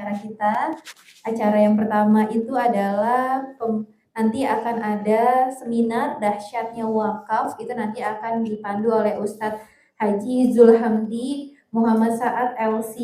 acara kita. Acara yang pertama itu adalah nanti akan ada seminar dahsyatnya wakaf, itu nanti akan dipandu oleh Ustadz Haji Zulhamdi Muhammad Sa'ad LC,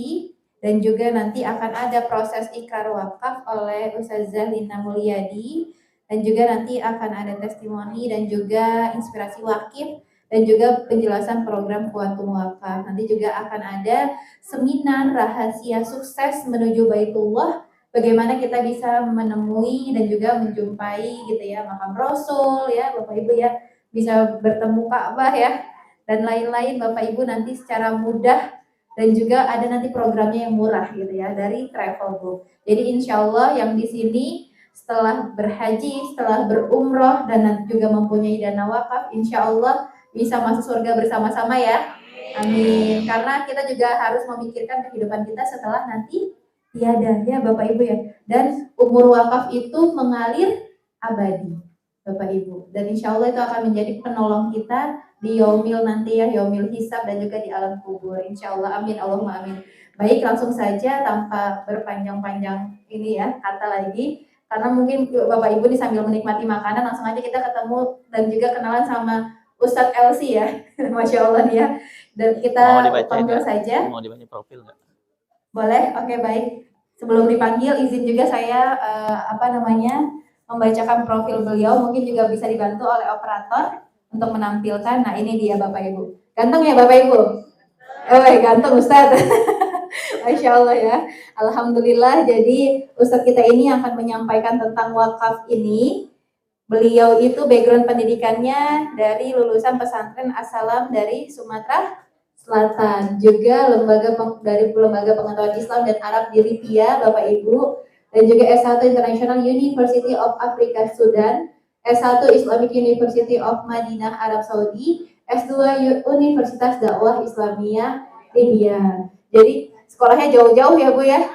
dan juga nanti akan ada proses ikrar wakaf oleh Ustazah Lina Mulyadi, dan juga nanti akan ada testimoni dan juga inspirasi wakif dan juga penjelasan program Kuantum Wakaf. Nanti juga akan ada seminar rahasia sukses menuju Baitullah, bagaimana kita bisa menemui dan juga menjumpai gitu ya makam Rasul ya Bapak Ibu ya, bisa bertemu Ka'bah ya dan lain-lain Bapak Ibu nanti secara mudah, dan juga ada nanti programnya yang murah gitu ya dari Travelbook. Jadi insya Allah yang di sini setelah berhaji, setelah berumroh dan nanti juga mempunyai dana wakaf, insya Allah bisa masuk surga bersama-sama ya. Amin. Karena kita juga harus memikirkan kehidupan kita setelah nanti tiada ya Bapak Ibu ya. Dan umur wakaf itu mengalir abadi Bapak Ibu. Dan insya Allah itu akan menjadi penolong kita di yaumil nanti ya, yaumil hisab dan juga di alam kubur. Insya Allah, amin, Allahumma amin. Baik, langsung saja tanpa berpanjang-panjang ini ya kata lagi. Karena mungkin Bapak Ibu nih sambil menikmati makanan, langsung aja kita ketemu dan juga kenalan sama Ustadz LC ya, Masya Allah nih ya. Dan kita panggil saja. Mau dibaca profil nggak? Boleh, oke baik. Sebelum dipanggil, izin juga saya membacakan profil beliau. Mungkin juga bisa dibantu oleh operator untuk menampilkan. Nah ini dia Bapak Ibu. Ganteng ya Bapak Ibu? Ganteng Ustadz. Masya Allah ya. Alhamdulillah. Jadi Ustadz kita ini akan menyampaikan tentang wakaf ini. Beliau itu background pendidikannya dari lulusan pesantren As-Salam dari Sumatera Selatan, juga dari lembaga pengetahuan Islam dan Arab di Libya, Bapak Ibu, dan juga S1 International University of Africa Sudan, S1 Islamic University of Madinah Arab Saudi, S2 Universitas Dakwah Islamiyah Libya. Jadi sekolahnya jauh-jauh ya Bu ya.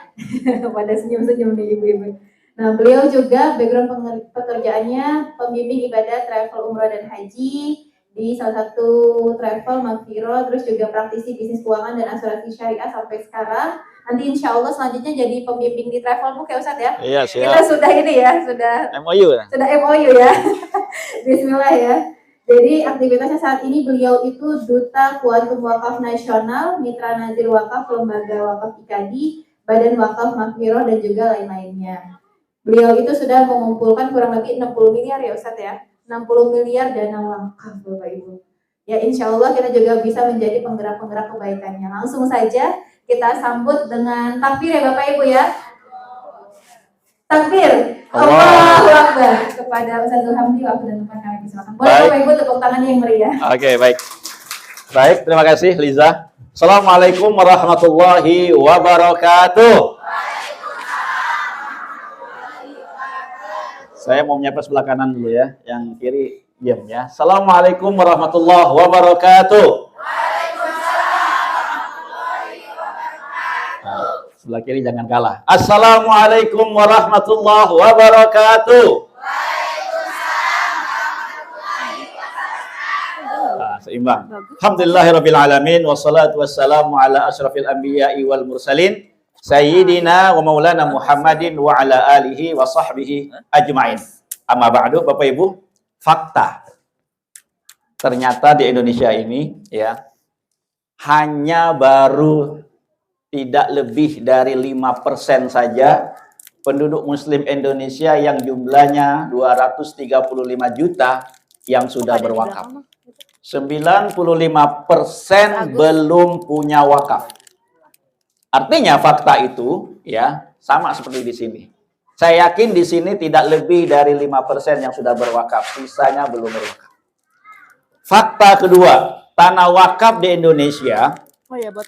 Pada senyum-senyum nih ibu-ibu. Nah, beliau juga background pekerjaannya pembimbing ibadah travel umrah dan haji di salah satu travel Magfiro, terus juga praktisi bisnis keuangan dan asuransi syariah sampai sekarang. Nanti insya Allah selanjutnya jadi pembimbing di Travelbook ya Ustadz ya? Iya, siap. Kita sudah ini ya, sudah MOU ya? Sudah MOU ya. Bismillah ya. Jadi aktivitasnya saat ini beliau itu Duta Kuantum Wakaf Nasional, Mitra Nazir Wakaf, Lembaga Wakaf IKADI, Badan Wakaf Magfiro dan juga lain-lainnya. Beliau itu sudah mengumpulkan kurang lebih 60 miliar ya Ustadz ya, 60 miliar dana wakaf Bapak Ibu. Ya insya Allah kita juga bisa menjadi penggerak-penggerak kebaikannya. Langsung saja kita sambut dengan takbir ya Bapak Ibu ya. Takbir. Allahu Akbar kepada Ustadz Zulhamdi waktu dan tempat kami silakan. Boleh Bapak Ibu tepuk tangannya yang meriah. Oke, baik. Baik, terima kasih Liza. Assalamualaikum warahmatullahi wabarakatuh. Saya mau menyapa sebelah kanan dulu ya, yang kiri diam ya. Assalamualaikum warahmatullahi wabarakatuh. Nah, sebelah kiri jangan kalah. Assalamualaikum warahmatullahi wabarakatuh. Nah, seimbang. Alhamdulillahirabbil alamin wassalatu wassalamu ala asyrafil anbiya'i wal mursalin. Sayyidina wa maulana Muhammadin wa ala alihi wa sahbihi ajma'in. Amma ba'du, Bapak Ibu, fakta. Ternyata di Indonesia ini ya hanya baru tidak lebih dari 5% saja penduduk muslim Indonesia yang jumlahnya 235 juta yang sudah berwakaf. 95% belum punya wakaf. Artinya fakta itu ya sama seperti di sini. Saya yakin di sini tidak lebih dari 5% yang sudah berwakaf, sisanya belum berwakaf. Fakta kedua, tanah wakaf di Indonesia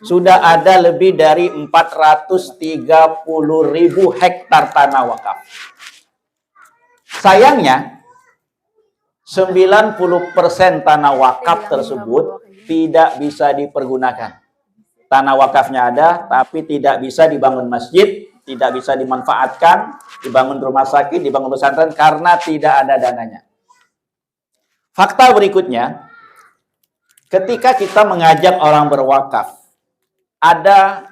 sudah ada lebih dari 430.000 hektar tanah wakaf. Sayangnya 90% tanah wakaf tersebut tidak bisa dipergunakan. Tanah wakafnya ada, tapi tidak bisa dibangun masjid, tidak bisa dimanfaatkan, dibangun rumah sakit, dibangun pesantren, karena tidak ada dananya. Fakta berikutnya, ketika kita mengajak orang berwakaf, ada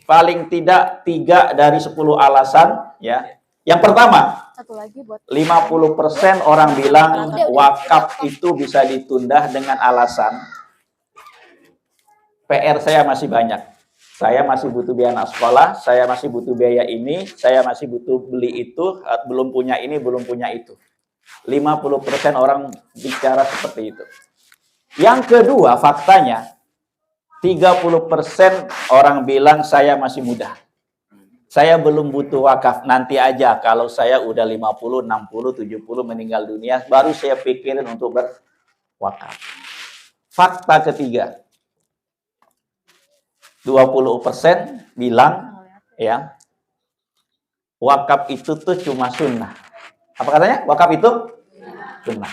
paling tidak 3 dari 10 alasan ya. Yang pertama, Satu lagi buat 50% orang bilang wakaf itu bisa ditunda dengan alasan PR saya masih banyak. Saya masih butuh biaya anak sekolah, saya masih butuh biaya ini, saya masih butuh beli itu, belum punya ini, belum punya itu. 50% orang bicara seperti itu. Yang kedua, faktanya 30% orang bilang saya masih muda. Saya belum butuh wakaf, nanti aja kalau saya udah 50, 60, 70 meninggal dunia, baru saya pikirin untuk berwakaf. Fakta ketiga, 20% bilang ya wakaf itu tuh cuma sunnah. Apa katanya? Wakaf itu sunnah.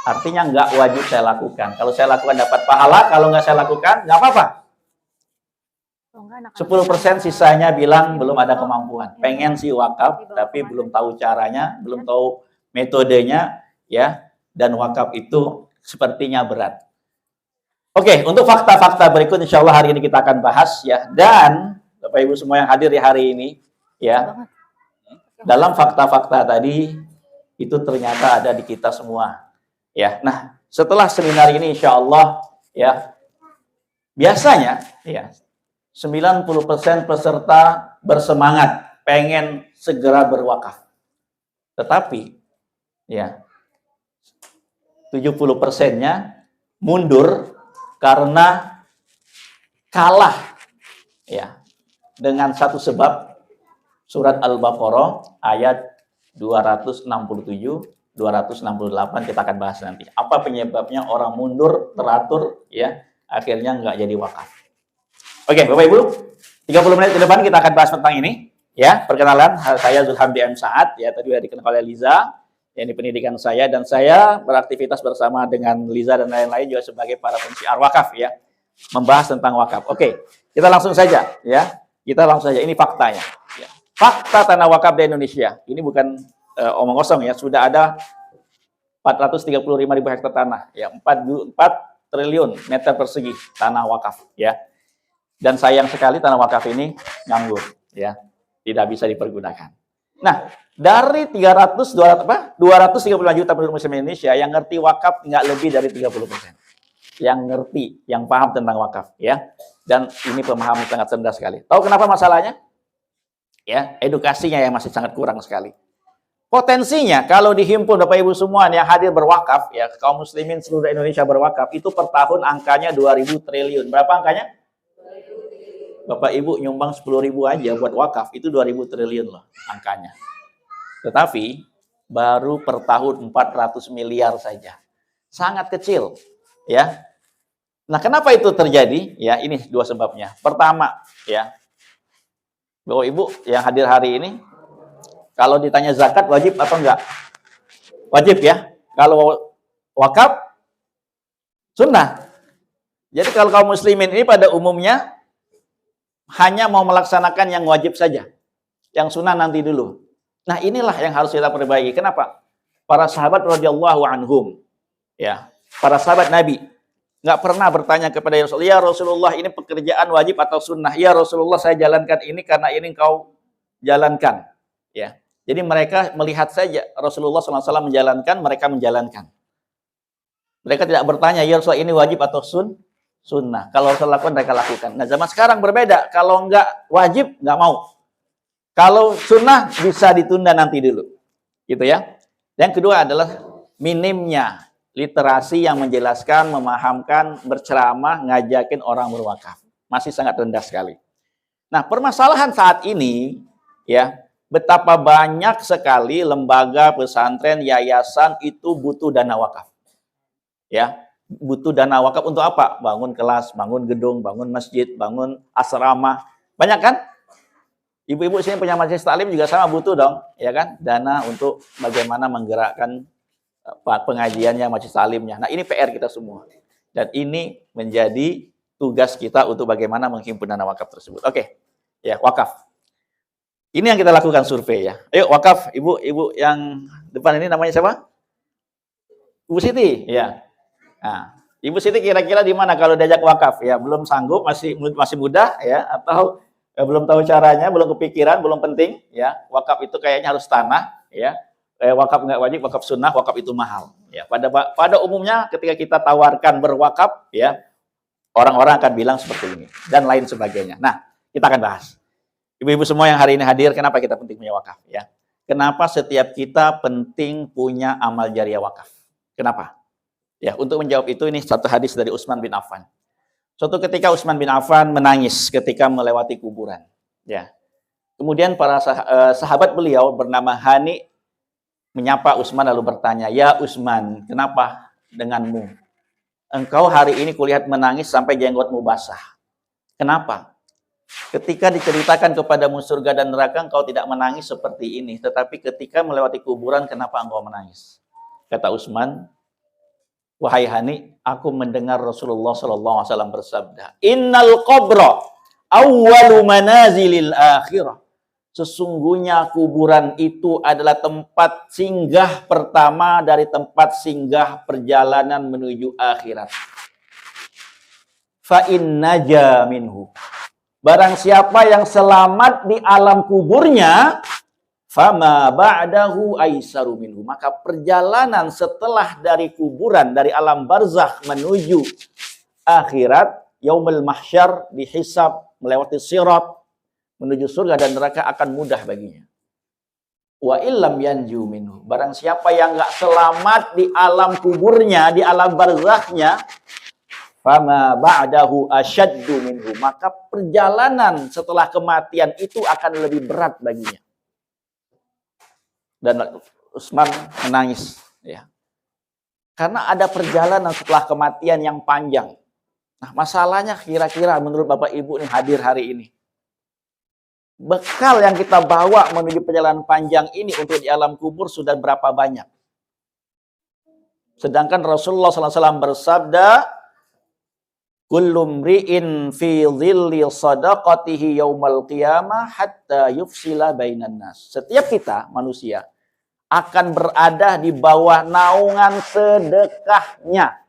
Artinya nggak wajib saya lakukan. Kalau saya lakukan dapat pahala, kalau nggak saya lakukan nggak apa-apa. 10% sisanya bilang belum ada kemampuan. Pengen sih wakaf, tapi belum tahu caranya, belum tahu metodenya, ya. Dan wakaf itu sepertinya berat. Oke, untuk fakta-fakta berikut insya Allah hari ini kita akan bahas ya. Dan Bapak Ibu semua yang hadir di hari ini ya, dalam fakta-fakta tadi itu ternyata ada di kita semua ya. Nah, setelah seminar ini insya Allah ya, biasanya ya 90% peserta bersemangat pengen segera berwakaf. Tetapi ya 70%-nya mundur karena kalah ya dengan satu sebab. Surat Al-Baqarah ayat 267, 268 kita akan bahas nanti. Apa penyebabnya orang mundur teratur ya akhirnya nggak jadi wakaf. Oke, Bapak Ibu, 30 menit ke depan kita akan bahas tentang ini ya. Perkenalan, saya Zulhamdi M. Saad ya, tadi sudah dikenal oleh Liza. Ini pendidikan saya dan saya beraktivitas bersama dengan Liza dan lain-lain juga sebagai para pensiar wakaf ya, membahas tentang wakaf. Oke, kita langsung saja ya. Kita langsung saja, ini faktanya ya. Fakta tanah wakaf di Indonesia. Ini bukan omong kosong ya, sudah ada 435.000 hektar tanah ya, 4 triliun meter persegi tanah wakaf ya. Dan sayang sekali tanah wakaf ini nganggur ya, tidak bisa dipergunakan. Nah, dari 235 juta penduduk Muslim Indonesia yang ngerti wakaf nggak lebih dari 30%. Yang ngerti, yang paham tentang wakaf ya. Dan ini pemahaman sangat rendah sekali. Tahu kenapa masalahnya? Ya, edukasinya yang masih sangat kurang sekali. Potensinya kalau dihimpun Bapak Ibu semua yang hadir berwakaf ya, kaum muslimin seluruh Indonesia berwakaf itu per tahun angkanya 2.000 triliun. Berapa angkanya? Bapak Ibu nyumbang 10.000 aja buat wakaf itu 2.000 triliun loh angkanya. Tetapi baru per tahun 400 miliar saja. Sangat kecil ya. Nah, kenapa itu terjadi? Ya, ini dua sebabnya. Pertama, ya. Bapak Ibu yang hadir hari ini, kalau ditanya zakat wajib atau enggak? Wajib ya. Kalau wakaf sunnah. Jadi kalau kaum muslimin ini pada umumnya hanya mau melaksanakan yang wajib saja. Yang sunnah nanti dulu. Nah, inilah yang harus kita perbaiki. Kenapa? Para sahabat radhiyallahu anhum ya, para sahabat Nabi nggak pernah bertanya kepada Rasulullah, ya Rasulullah ini pekerjaan wajib atau sunnah? Ya Rasulullah saya jalankan ini karena ini engkau jalankan. Ya, jadi mereka melihat saja Rasulullah SAW menjalankan, mereka menjalankan. Mereka tidak bertanya, ya Rasulullah ini wajib atau sunnah. Kalau Rasulullah lakukan, mereka lakukan. Nah zaman sekarang berbeda, kalau nggak wajib nggak mau. Kalau sunnah bisa ditunda nanti dulu, gitu ya. Yang kedua adalah minimnya literasi yang menjelaskan, memahamkan, berceramah, ngajakin orang berwakaf. Masih sangat rendah sekali. Nah, permasalahan saat ini, ya, betapa banyak sekali lembaga, pesantren, yayasan itu butuh dana wakaf. Ya, butuh dana wakaf untuk apa? Bangun kelas, bangun gedung, bangun masjid, bangun asrama. Banyak kan? Ibu-ibu sini punya majelis taklim juga sama butuh dong, ya kan? Dana untuk bagaimana menggerakkan pengajiannya, majelis taklimnya. Nah, ini PR kita semua. Dan ini menjadi tugas kita untuk bagaimana menghimpun dana wakaf tersebut. Oke. Ya, wakaf. Ini yang kita lakukan survei ya. Ayo wakaf, ibu-ibu yang depan ini namanya siapa? Ibu Siti, ya. Nah, Ibu Siti kira-kira di mana kalau diajak wakaf? Ya, belum sanggup, masih muda ya, atau belum tahu caranya, belum kepikiran, belum penting, ya. Wakaf itu kayaknya harus tanah, ya. Wakaf nggak wajib, wakaf sunnah, wakaf itu mahal. Ya, pada umumnya ketika kita tawarkan berwakaf, ya, orang-orang akan bilang seperti ini dan lain sebagainya. Nah, kita akan bahas. Ibu-ibu semua yang hari ini hadir, kenapa kita penting punya wakaf? Ya, kenapa setiap kita penting punya amal jariah wakaf? Kenapa? Ya, untuk menjawab itu ini satu hadis dari Utsman bin Affan. Suatu ketika Utsman bin Affan menangis ketika melewati kuburan. Ya. Kemudian para sahabat beliau bernama Hani menyapa Utsman lalu bertanya, "Ya Utsman, kenapa denganmu? Engkau hari ini kulihat menangis sampai jenggotmu basah. Kenapa? Ketika diceritakan kepadamu surga dan neraka, engkau tidak menangis seperti ini. Tetapi ketika melewati kuburan, kenapa engkau menangis?" Kata Utsman, "Wahai Hani, aku mendengar Rasulullah SAW bersabda, Innal qabra awwalu manazilil akhirah. Sesungguhnya kuburan itu adalah tempat singgah pertama dari tempat singgah perjalanan menuju akhirat. Fa in naja minhu. Barang siapa yang selamat di alam kuburnya, fama ba'dahu aisaru minhu. Maka perjalanan setelah dari kuburan, dari alam barzakh menuju akhirat, yaumul mahsyar, dihisab, melewati sirat, menuju surga dan neraka akan mudah baginya. Wa illam yanju minhu. Barang siapa yang enggak selamat di alam kuburnya, di alam barzakhnya, fama ba'dahu asyaddu minhu. Maka perjalanan setelah kematian itu akan lebih berat baginya. Dan Utsman menangis, ya. Karena ada perjalanan setelah kematian yang panjang. Nah, masalahnya kira-kira menurut Bapak Ibu nih hadir hari ini, bekal yang kita bawa menuju perjalanan panjang ini untuk di alam kubur sudah berapa banyak? Sedangkan Rasulullah SAW bersabda, kullu mri'in fi dhilli sadaqatihi yaumal qiyamah hatta yufsila bainan nas. Setiap kita manusia akan berada di bawah naungan sedekahnya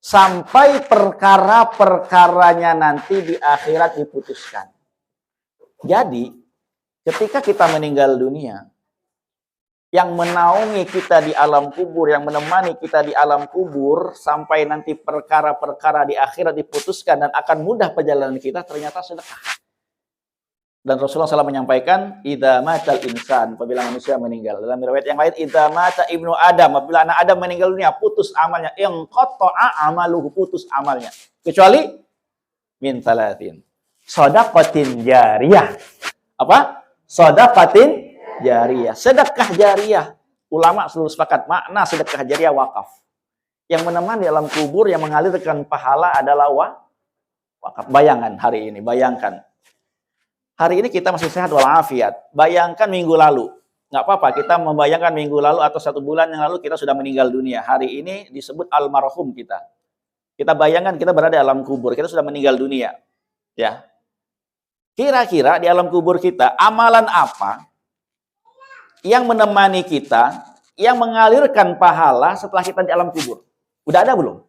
sampai perkara-perkaranya nanti di akhirat diputuskan. Jadi, ketika kita meninggal dunia, yang menaungi kita di alam kubur, yang menemani kita di alam kubur, sampai nanti perkara-perkara di akhirat diputuskan dan akan mudah perjalanan kita, ternyata sedekah. Dan Rasulullah SAW menyampaikan, idza matal insan, apabila manusia meninggal. Dalam riwayat yang lain, idza mata ibnu Adam, apabila anak Adam meninggal dunia, putus amalnya. Inqata'a amaluhu, putus amalnya. Kecuali min talatin. Shadaqatin jariyah. Apa? Shadaqatin jariyah. Sedekah jariyah. Ulama seluruh sepakat makna sedekah jariyah wakaf. Yang menemani dalam kubur, yang mengalirkan pahala adalah wakaf. Bayangkan hari ini, bayangkan. Hari ini kita masih sehat walafiat. Bayangkan minggu lalu. Nggak apa-apa, kita membayangkan minggu lalu atau 1 bulan yang lalu kita sudah meninggal dunia. Hari ini disebut almarhum kita. Kita bayangkan kita berada di alam kubur, kita sudah meninggal dunia. Ya. Kira-kira di alam kubur kita, amalan apa yang menemani kita, yang mengalirkan pahala setelah kita di alam kubur? Udah ada belum?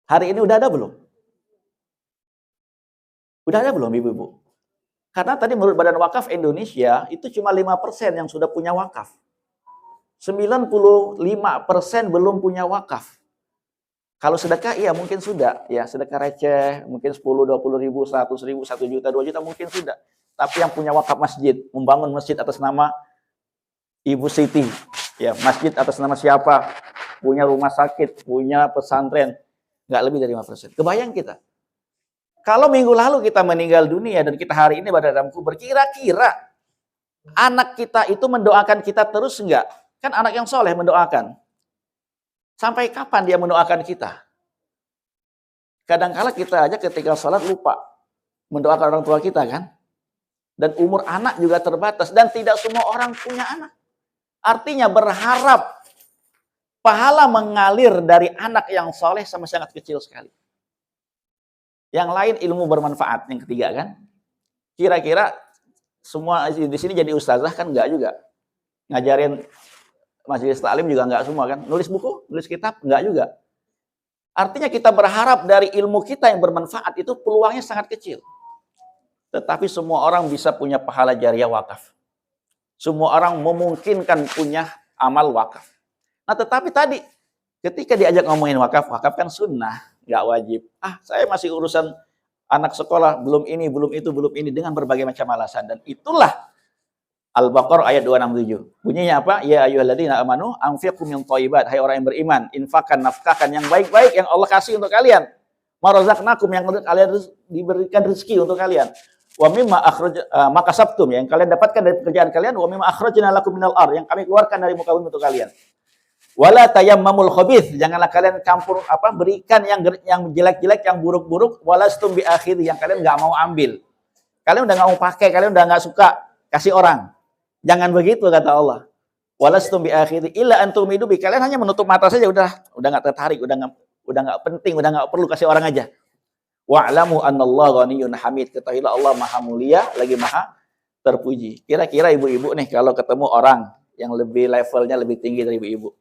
Hari ini udah ada belum? Udah ada belum, ibu-ibu? Karena tadi menurut Badan Wakaf Indonesia, itu cuma 5% yang sudah punya wakaf. 95% belum punya wakaf. Kalau sedekah, iya mungkin sudah. Ya, sedekah receh, mungkin 10, 20 ribu, 100 ribu, 1 juta, 2 juta, mungkin sudah. Tapi yang punya wakaf masjid, membangun masjid atas nama Ibu Siti. Ya, masjid atas nama siapa? Punya rumah sakit, punya pesantren. Nggak lebih dari 5%. Kebayang kita. Kalau minggu lalu kita meninggal dunia dan kita hari ini berada dalam kubur, kira-kira anak kita itu mendoakan kita terus enggak? Kan anak yang soleh mendoakan. Sampai kapan dia mendoakan kita? Kadang-kala kita aja ketika sholat lupa mendoakan orang tua kita kan? Dan umur anak juga terbatas. Dan tidak semua orang punya anak. Artinya berharap pahala mengalir dari anak yang soleh sama sangat kecil sekali. Yang lain ilmu bermanfaat. Yang ketiga kan? Kira-kira semua di sini jadi ustazah kan? Enggak juga. Ngajarin majelis taklim juga enggak semua kan? Nulis buku, nulis kitab, enggak juga. Artinya kita berharap dari ilmu kita yang bermanfaat itu peluangnya sangat kecil. Tetapi semua orang bisa punya pahala jariah wakaf. Semua orang memungkinkan punya amal wakaf. Nah, tetapi tadi ketika diajak ngomongin wakaf, wakaf kan sunnah, nggak wajib. Saya masih urusan anak sekolah, belum ini, belum itu, belum ini, dengan berbagai macam alasan. Dan itulah Al-Baqarah ayat 267. Bunyinya apa? Ya ayyuhalladzina amanu anfiqu min thayyibat. Hai orang yang beriman, infakkan, nafkahkan yang baik-baik yang Allah kasih untuk kalian. Ma razaqnakum, yang kalian diberikan rezeki untuk kalian. Wa mimma makasabtum, yang kalian dapatkan dari pekerjaan kalian. Wa mimma akhrajna lakum minal ardh, yang kami keluarkan dari muka bumi untuk kalian. Wala tayammamul khabith, janganlah kalian campur berikan yang jelek-jelek, yang buruk-buruk. Walastum bi akhiri, yang kalian enggak mau ambil. Kalian udah enggak mau pakai, kalian udah enggak suka, kasih orang. Jangan begitu kata Allah. Walastum bi akhiri illa antum idubi, kalian hanya menutup mata saja, udah enggak tertarik, udah enggak penting, udah enggak perlu kasih orang aja. Wa'lamu annallaha ghaniyyun hamid, ketahuilah Allah Maha Mulia lagi Maha terpuji. Kira-kira ibu-ibu nih kalau ketemu orang yang lebih levelnya lebih tinggi dari ibu-ibu.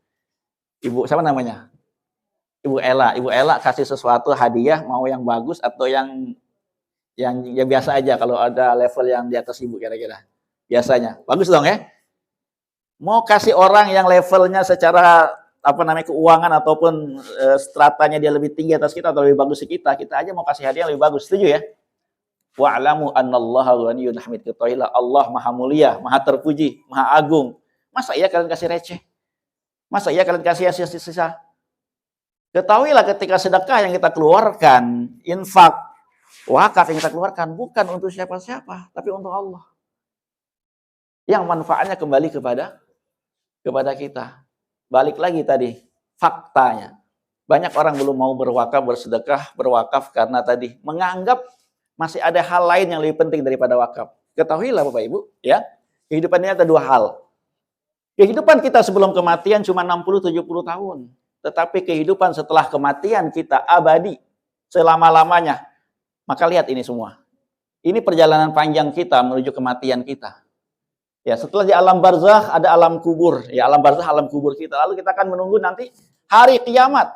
Ibu siapa namanya? Ibu Ella. Ibu Ella kasih sesuatu hadiah, mau yang bagus atau yang biasa aja kalau ada level yang di atas ibu kira-kira. Biasanya. Bagus dong ya? Mau kasih orang yang levelnya secara keuangan ataupun stratanya dia lebih tinggi atas kita atau lebih bagus dari kita aja mau kasih hadiah yang lebih bagus. Setuju ya? Wa'lamu annallaha ghaniyyun hamid, ketahuilah Allah Maha Mulia, Maha Terpuji, Maha Agung. Masa iya kalian kasih receh? Masa iya kalian kasih sisa-sisa? Ketahuilah ketika sedekah yang kita keluarkan, infak, wakaf yang kita keluarkan bukan untuk siapa-siapa, tapi untuk Allah. Yang manfaatnya kembali kepada kita. Balik lagi tadi, faktanya. Banyak orang belum mau berwakaf, bersedekah, berwakaf karena tadi menganggap masih ada hal lain yang lebih penting daripada wakaf. Ketahuilah Bapak Ibu, ya. Kehidupan ini ada dua hal. Kehidupan kita sebelum kematian cuma 60-70 tahun. Tetapi kehidupan setelah kematian kita abadi, selama-lamanya. Maka lihat ini semua. Ini perjalanan panjang kita menuju kematian kita. Ya, setelah di alam barzakh ada alam kubur. Ya, alam barzakh alam kubur kita. Lalu kita akan menunggu nanti hari kiamat.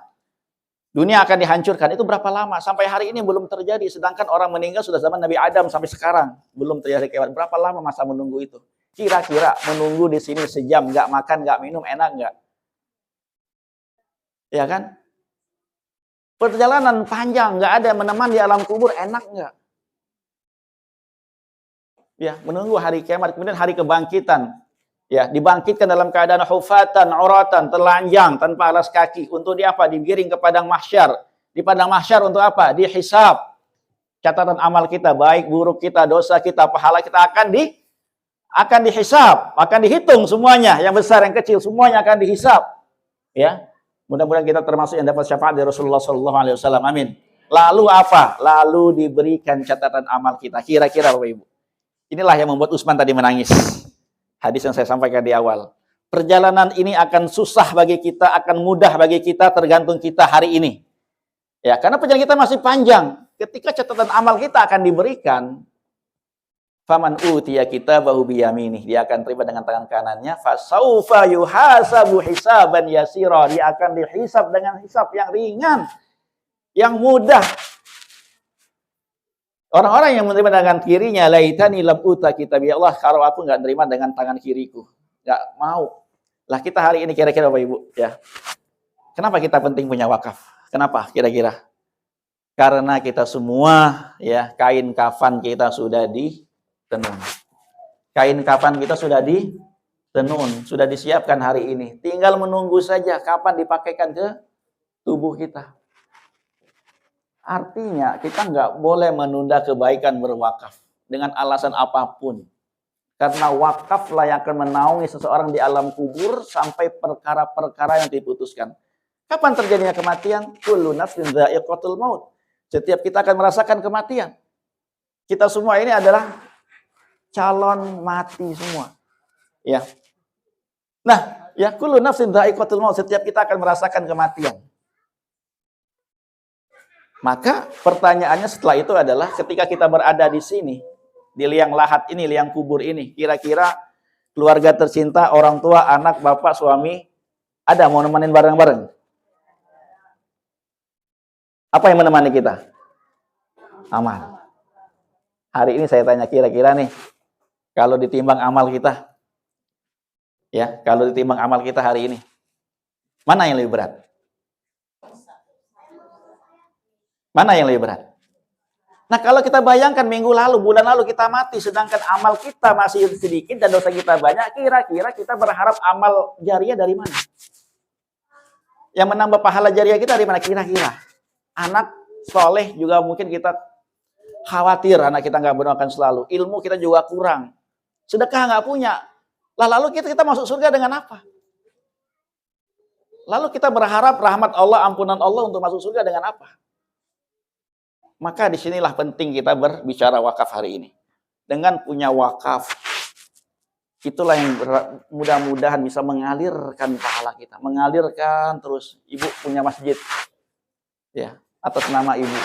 Dunia akan dihancurkan. Itu berapa lama? Sampai hari ini belum terjadi. Sedangkan orang meninggal sudah zaman Nabi Adam sampai sekarang belum terjadi kiamat. Berapa lama masa menunggu itu? Kira-kira menunggu di sini sejam, nggak makan, nggak minum, enak nggak? Ya kan? Perjalanan panjang, nggak ada meneman di alam kubur, enak nggak? Ya, menunggu hari kiamat, kemudian hari kebangkitan. Ya, dibangkitkan dalam keadaan hufatan, uratan, telanjang, tanpa alas kaki. Untuk di apa? Digiring ke padang mahsyar. Di padang mahsyar untuk apa? Dihisab. Catatan amal kita, baik buruk kita, dosa kita, pahala kita akan dihisab, akan dihitung semuanya, yang besar, yang kecil, semuanya akan dihisab. Ya, mudah-mudahan kita termasuk yang dapat syafaat dari Rasulullah SAW. Amin. Lalu apa? Lalu diberikan catatan amal kita. Kira-kira Bapak Ibu. Inilah yang membuat Utsman tadi menangis. Hadis yang saya sampaikan di awal. Perjalanan ini akan susah bagi kita, akan mudah bagi kita, tergantung kita hari ini. Ya, karena perjalanan kita masih panjang. Ketika catatan amal kita akan diberikan, faman utiya kitabahu biyaminih, dia akan terima dengan tangan kanannya, fasaufa yuhasabu hisaban yasira, dia akan dihisab dengan hisab yang ringan, yang mudah. Orang-orang yang menerima dengan kirinya, laitani lam uta kitabi Allah, kalau aku nggak terima dengan tangan kiriku, nggak mau. Lah kita hari ini kira-kira Bapak Ibu, ya. Kenapa kita penting punya wakaf? Kenapa kira-kira? Karena kita semua, ya, kain kafan kita sudah ditenun. Kain kafan kita sudah ditenun, sudah disiapkan hari ini. Tinggal menunggu saja kapan dipakaikan ke tubuh kita. Artinya kita nggak boleh menunda kebaikan berwakaf dengan alasan apapun. Karena wakaflah yang akan menaungi seseorang di alam kubur sampai perkara-perkara yang diputuskan. Kapan terjadinya kematian? Kullu nafsin dha'iqatul maut. Setiap kita akan merasakan kematian. Kita semua ini adalah calon mati semua. Ya. Nah, ya kullu nafsin dha'iqatul maut. Setiap kita akan merasakan kematian. Maka pertanyaannya setelah itu adalah ketika kita berada di sini, di liang lahat ini, liang kubur ini, kira-kira keluarga tercinta, orang tua, anak, bapak, suami, ada mau nemenin bareng-bareng? Apa yang menemani kita? Amal. Hari ini saya tanya kira-kira nih, kalau ditimbang amal kita, ya, kalau ditimbang amal kita hari ini, mana yang lebih berat? Mana yang lebih berat? Nah, kalau kita bayangkan minggu lalu, bulan lalu kita mati, sedangkan amal kita masih sedikit dan dosa kita banyak, kira-kira kita berharap amal jariah dari mana? Yang menambah pahala jariah kita dari mana kira-kira? Anak soleh juga mungkin kita khawatir anak kita nggak berdoakan selalu. Ilmu kita juga kurang. Sedekah nggak punya. Lalu kita masuk surga dengan apa? Lalu kita berharap rahmat Allah, ampunan Allah untuk masuk surga dengan apa? Maka disinilah penting kita berbicara wakaf hari ini. Dengan punya wakaf, itulah yang mudah-mudahan bisa mengalirkan pahala kita. Mengalirkan terus. Ibu punya masjid, ya, atas nama ibu.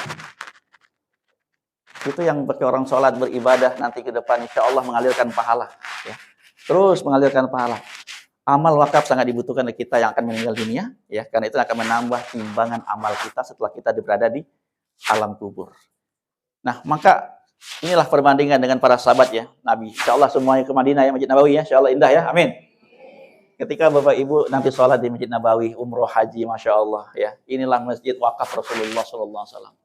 Itu yang bagi orang sholat beribadah nanti ke depan insya Allah mengalirkan pahala, ya. Terus mengalirkan pahala. Amal wakaf sangat dibutuhkan oleh kita yang akan meninggal dunia, ya, karena itu akan menambah timbangan amal kita setelah kita berada di alam kubur. Nah, maka inilah perbandingan dengan para sahabat, ya, Nabi. Insya Allah semuanya ke Madinah, ya, Masjid Nabawi, ya, insya Allah indah, ya, amin. Ketika Bapak Ibu nanti sholat di Masjid Nabawi, umroh haji, masya Allah, ya, inilah masjid wakaf Rasulullah SAW.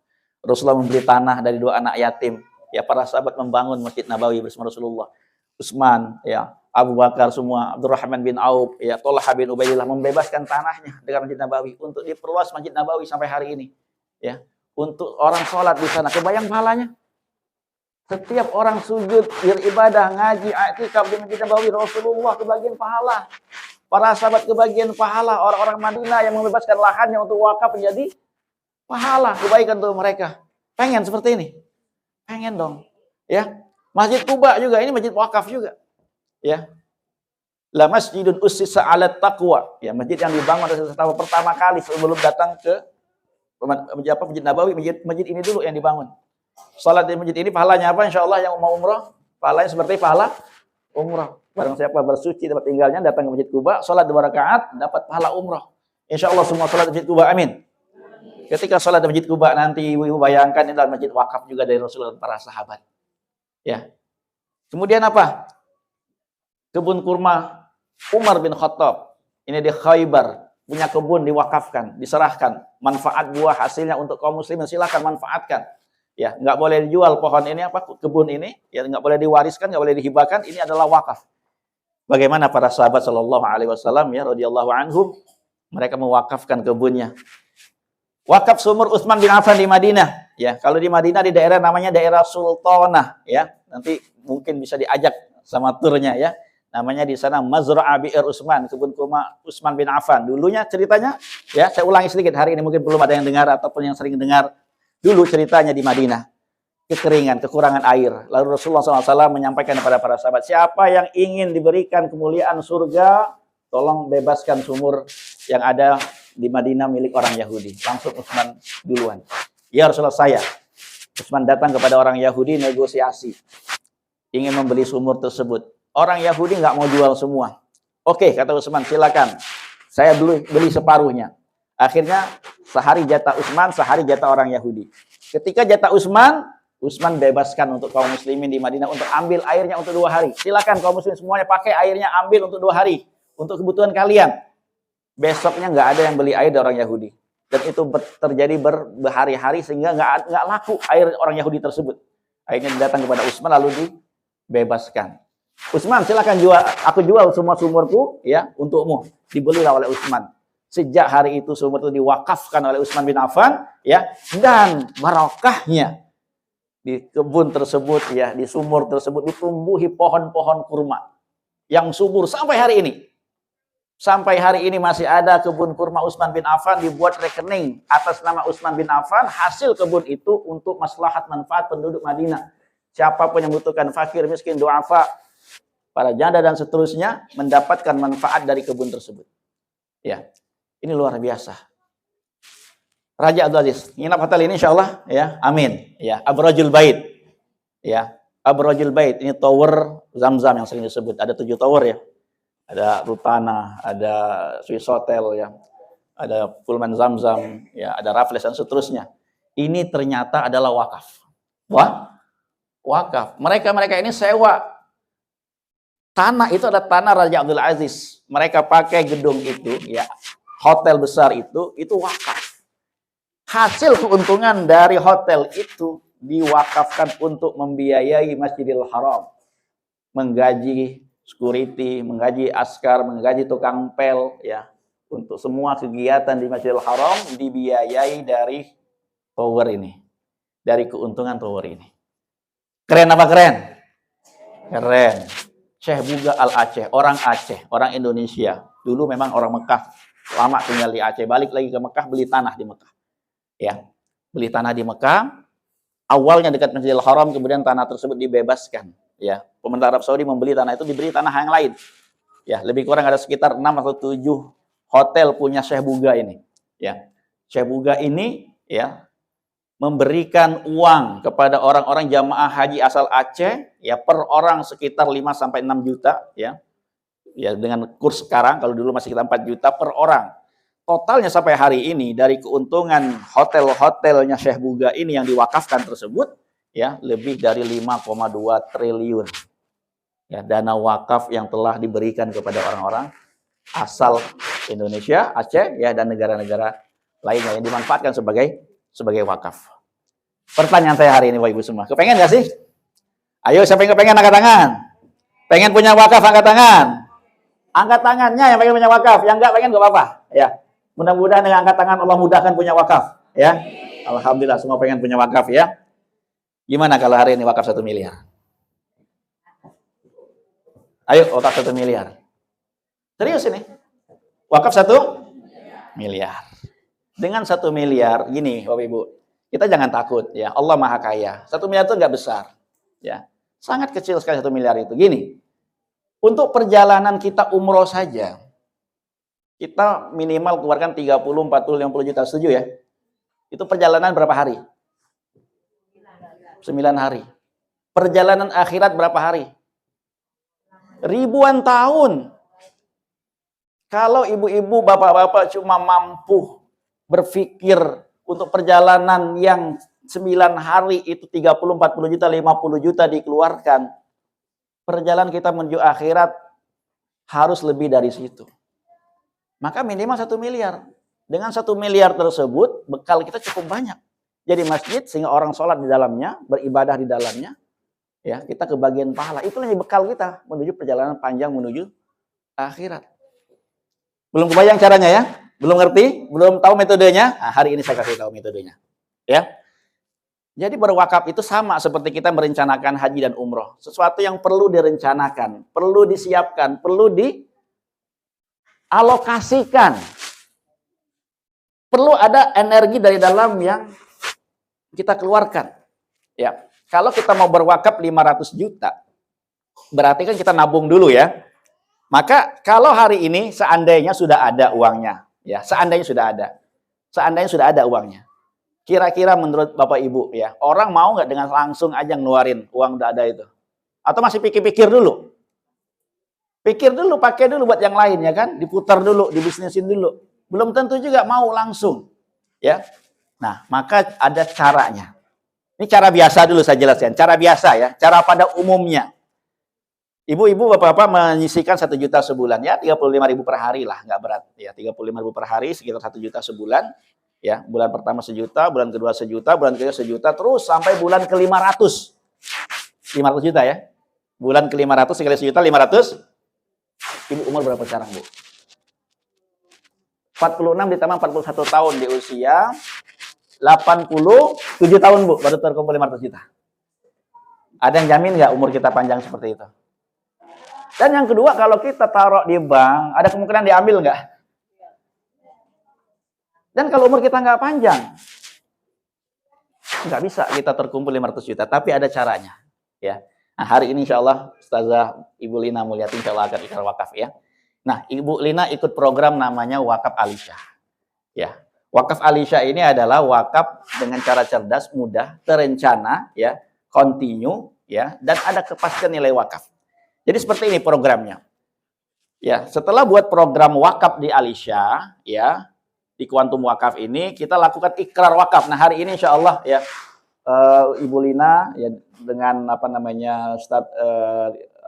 Rasulullah membeli tanah dari 2 anak yatim. Ya, para sahabat membangun Masjid Nabawi bersama Rasulullah. Utsman, ya, Abu Bakar semua, Abdurrahman bin Auf, ya, Thalhah bin Ubaidillah membebaskan tanahnya dengan Masjid Nabawi untuk diperluas Masjid Nabawi sampai hari ini. Ya, untuk orang sholat di sana. Kebayang pahalanya? Setiap orang sujud, beribadah, ngaji, i'tikaf di Masjid Nabawi, Rasulullah kebagian pahala. Para sahabat kebagian pahala. Orang-orang Madinah yang membebaskan lahannya untuk wakaf menjadi pahala, kebaikan untuk mereka. Pengen seperti ini? Pengen dong. Ya. Masjid Quba juga, ini masjid wakaf juga. Ya. La masjidun ussisa 'ala taqwa. Ya, masjid yang dibangun pertama kali sebelum datang ke Masjid Nabawi, masjid ini dulu yang dibangun. Salat di masjid ini pahalanya apa? Insya Allah yang mau umrah, pahalanya seperti pahala umrah. Barang siapa bersuci dapat tinggalnya, datang ke Masjid Quba, salat 2 rakaat, dapat pahala umrah. Insya Allah semua salat di Masjid Quba, amin. Ketika sholat di Masjid Quba nanti ibu-ibu bayangkan ini adalah masjid wakaf juga dari Rasulullah dan para sahabat. Ya. Kemudian apa? Kebun kurma Umar bin Khattab. Ini di Khaybar, punya kebun diwakafkan, diserahkan. Manfaat buah hasilnya untuk kaum muslimin, silakan manfaatkan. Ya, nggak boleh dijual pohon ini kebun ini, ya, nggak boleh diwariskan, nggak boleh dihibahkan, ini adalah wakaf. Bagaimana para sahabat sallallahu alaihi wasallam, ya, radhiyallahu anhum, mereka mewakafkan kebunnya. Wakaf sumur Utsman bin Affan di Madinah, ya. Kalau di Madinah di daerah namanya daerah Sultanah, ya. Nanti mungkin bisa diajak sama turnya, ya. Namanya di sana Mazra'ah Bi'r Utsman, kebun kurma Utsman bin Affan. Dulunya ceritanya, ya, saya ulangi sedikit hari ini mungkin belum ada yang dengar ataupun yang sering dengar. Dulu ceritanya di Madinah, kekeringan, kekurangan air. Lalu Rasulullah SAW menyampaikan kepada para sahabat, siapa yang ingin diberikan kemuliaan surga, tolong bebaskan sumur yang ada di Madinah milik orang Yahudi. Langsung Utsman duluan. Ya Rasulullah, saya. Utsman datang kepada orang Yahudi negosiasi. Ingin membeli sumur tersebut. Orang Yahudi nggak mau jual semua. Oke, kata Utsman, silakan. Saya beli separuhnya. Akhirnya sehari jatah Utsman, sehari jatah orang Yahudi. Ketika jatah Utsman bebaskan untuk kaum muslimin di Madinah untuk ambil airnya untuk 2 hari. Silakan kaum muslimin semuanya pakai airnya, ambil untuk 2 hari. Untuk kebutuhan kalian. Besoknya nggak ada yang beli air dari orang Yahudi. Dan itu terjadi berhari-hari sehingga nggak laku air orang Yahudi tersebut. Akhirnya datang kepada Utsman lalu dibebaskan. Utsman, silakan jual, aku jual semua sumurku, ya, untukmu. Dibelilah oleh Utsman. Sejak hari itu sumur itu diwakafkan oleh Utsman bin Affan, ya, dan barokahnya di kebun tersebut, ya, di sumur tersebut ditumbuhi pohon-pohon kurma yang subur sampai hari ini. Sampai hari ini masih ada kebun kurma Utsman bin Affan, dibuat rekening atas nama Utsman bin Affan, hasil kebun itu untuk maslahat manfaat penduduk Madinah. Siapapun yang membutuhkan, fakir, miskin, du'afa, para janda dan seterusnya, mendapatkan manfaat dari kebun tersebut. Ya, ini luar biasa. Raja Abdul Aziz, nginap hotel ini insyaallah, ya, amin. Ya, Abrajul Bait. Ya, Abrajul Bait, ini tower Zamzam yang sering disebut. Ada 7 tower, ya. Ada Rutana, ada Swiss Hotel, ya, ada Pullman Zamzam, ya, ada Raffles dan seterusnya. Ini ternyata adalah wakaf. Wah, wakaf. Mereka ini sewa tanah, itu adalah tanah Raja Abdul Aziz. Mereka pakai gedung itu, ya, hotel besar itu wakaf. Hasil keuntungan dari hotel itu diwakafkan untuk membiayai Masjidil Haram, menggaji security, menggaji askar, menggaji tukang pel, ya, untuk semua kegiatan di Masjidil Haram dibiayai dari tower ini, dari keuntungan tower ini. Keren apa keren? Keren. Syekh Buga Al-Aceh, orang Aceh, orang Indonesia. Dulu memang orang Mekah, lama tinggal di Aceh, balik lagi ke Mekah, beli tanah di Mekah. Ya, beli tanah di Mekah. Awalnya dekat Masjidil Haram, kemudian tanah tersebut dibebaskan. Ya, pemerintah Arab Saudi membeli tanah itu, diberi tanah yang lain. Ya, lebih kurang ada sekitar 6 atau 7 hotel punya Syekh Buga ini. Ya, Syekh Buga ini, ya, memberikan uang kepada orang-orang jamaah haji asal Aceh, ya, per orang sekitar 5 sampai 6 juta, ya. Ya, dengan kurs sekarang, kalau dulu masih sekitar 4 juta per orang. Totalnya sampai hari ini dari keuntungan hotel-hotelnya Syekh Buga ini yang diwakafkan tersebut, ya, lebih dari 5,2 triliun. Ya, dana wakaf yang telah diberikan kepada orang-orang asal Indonesia, Aceh, ya, dan negara-negara lainnya yang dimanfaatkan sebagai wakaf. Pertanyaan saya hari ini, Bapak Ibu semua, kepengen nggak sih? Ayo, siapa yang kepengen angkat tangan? Pengen punya wakaf, angkat tangan. Angkat tangannya yang pengen punya wakaf, yang nggak pengen nggak apa-apa. Ya, mudah-mudahan dengan angkat tangan Allah mudahkan punya wakaf. Ya, alhamdulillah semua pengen punya wakaf, ya. Gimana kalau hari ini wakaf 1 miliar? Ayo, wakaf 1 miliar. Serius ini? Wakaf 1 miliar. Dengan 1 miliar, gini Bapak Ibu, kita jangan takut, ya. Allah Maha Kaya. 1 miliar itu nggak besar, ya. Sangat kecil sekali 1 miliar itu. Gini, untuk perjalanan kita umroh saja, kita minimal keluarkan 30, 40, 50 juta. Setuju ya? Itu perjalanan berapa hari? 9 hari. Perjalanan akhirat berapa hari? Ribuan tahun. Kalau ibu-ibu, bapak-bapak cuma mampu berpikir untuk perjalanan yang 9 hari itu 30, 40 juta, 50 juta dikeluarkan, perjalanan kita menuju akhirat harus lebih dari situ. Maka minimal 1 miliar. Dengan 1 miliar tersebut, bekal kita cukup banyak. Jadi masjid sehingga orang sholat di dalamnya, beribadah di dalamnya, ya, kita kebagian pahala. Itulah yang bekal kita menuju perjalanan panjang menuju akhirat. Belum kebayang caranya ya? Belum ngerti? Belum tahu metodenya? Nah, hari ini saya kasih tahu metodenya. Ya. Jadi berwakaf itu sama seperti kita merencanakan haji dan umroh. Sesuatu yang perlu direncanakan, perlu disiapkan, perlu dialokasikan. Perlu ada energi dari dalam yang kita keluarkan. Ya. Kalau kita mau berwakaf 500 juta, berarti kan kita nabung dulu ya. Maka kalau hari ini seandainya sudah ada uangnya, ya, seandainya sudah ada uangnya. Kira-kira menurut Bapak Ibu, ya, orang mau nggak dengan langsung aja ngeluarin uang udah ada itu? Atau masih pikir-pikir dulu? Pikir dulu, pakai dulu buat yang lain, ya kan? Diputar dulu, dibisnisin dulu. Belum tentu juga mau langsung, ya. Nah, maka ada caranya. Ini cara biasa dulu saya jelaskan. Cara biasa ya, cara pada umumnya. Ibu-ibu, bapak-bapak menyisihkan 1 juta sebulan, ya, 35.000 per hari lah, nggak berat. Ya, 35.000 per hari, sekitar 1 juta sebulan. Ya, bulan pertama 1 juta, bulan kedua 1 juta, bulan ketiga 1 juta, terus sampai bulan ke-500. 500 juta ya. Bulan ke-500 sekali 1 juta, 500. Ibu umur berapa sekarang, Bu? 46 ditambah 41 tahun di usia 87 tahun, Bu, baru terkumpul 500 juta. Ada yang jamin nggak umur kita panjang seperti itu? Dan yang kedua, kalau kita taruh di bank, ada kemungkinan diambil nggak? Dan kalau umur kita nggak panjang, nggak bisa kita terkumpul 500 juta. Tapi ada caranya. Ya. Nah, hari ini insya Allah, Ustazah Ibu Lina Mulyati insya Allah akan ikrar wakaf ya. Nah, Ibu Lina ikut program namanya Wakaf Alisha. Ya. Wakaf Alisha ini adalah wakaf dengan cara cerdas, mudah, terencana, ya, continue, ya, dan ada kepastian nilai wakaf. Jadi seperti ini programnya. Ya, setelah buat program wakaf di Alisha, ya, di Kuantum Wakaf ini kita lakukan ikrar wakaf. Nah, hari ini insya Allah ya, Ibu Lina ya dengan apa namanya Ustadz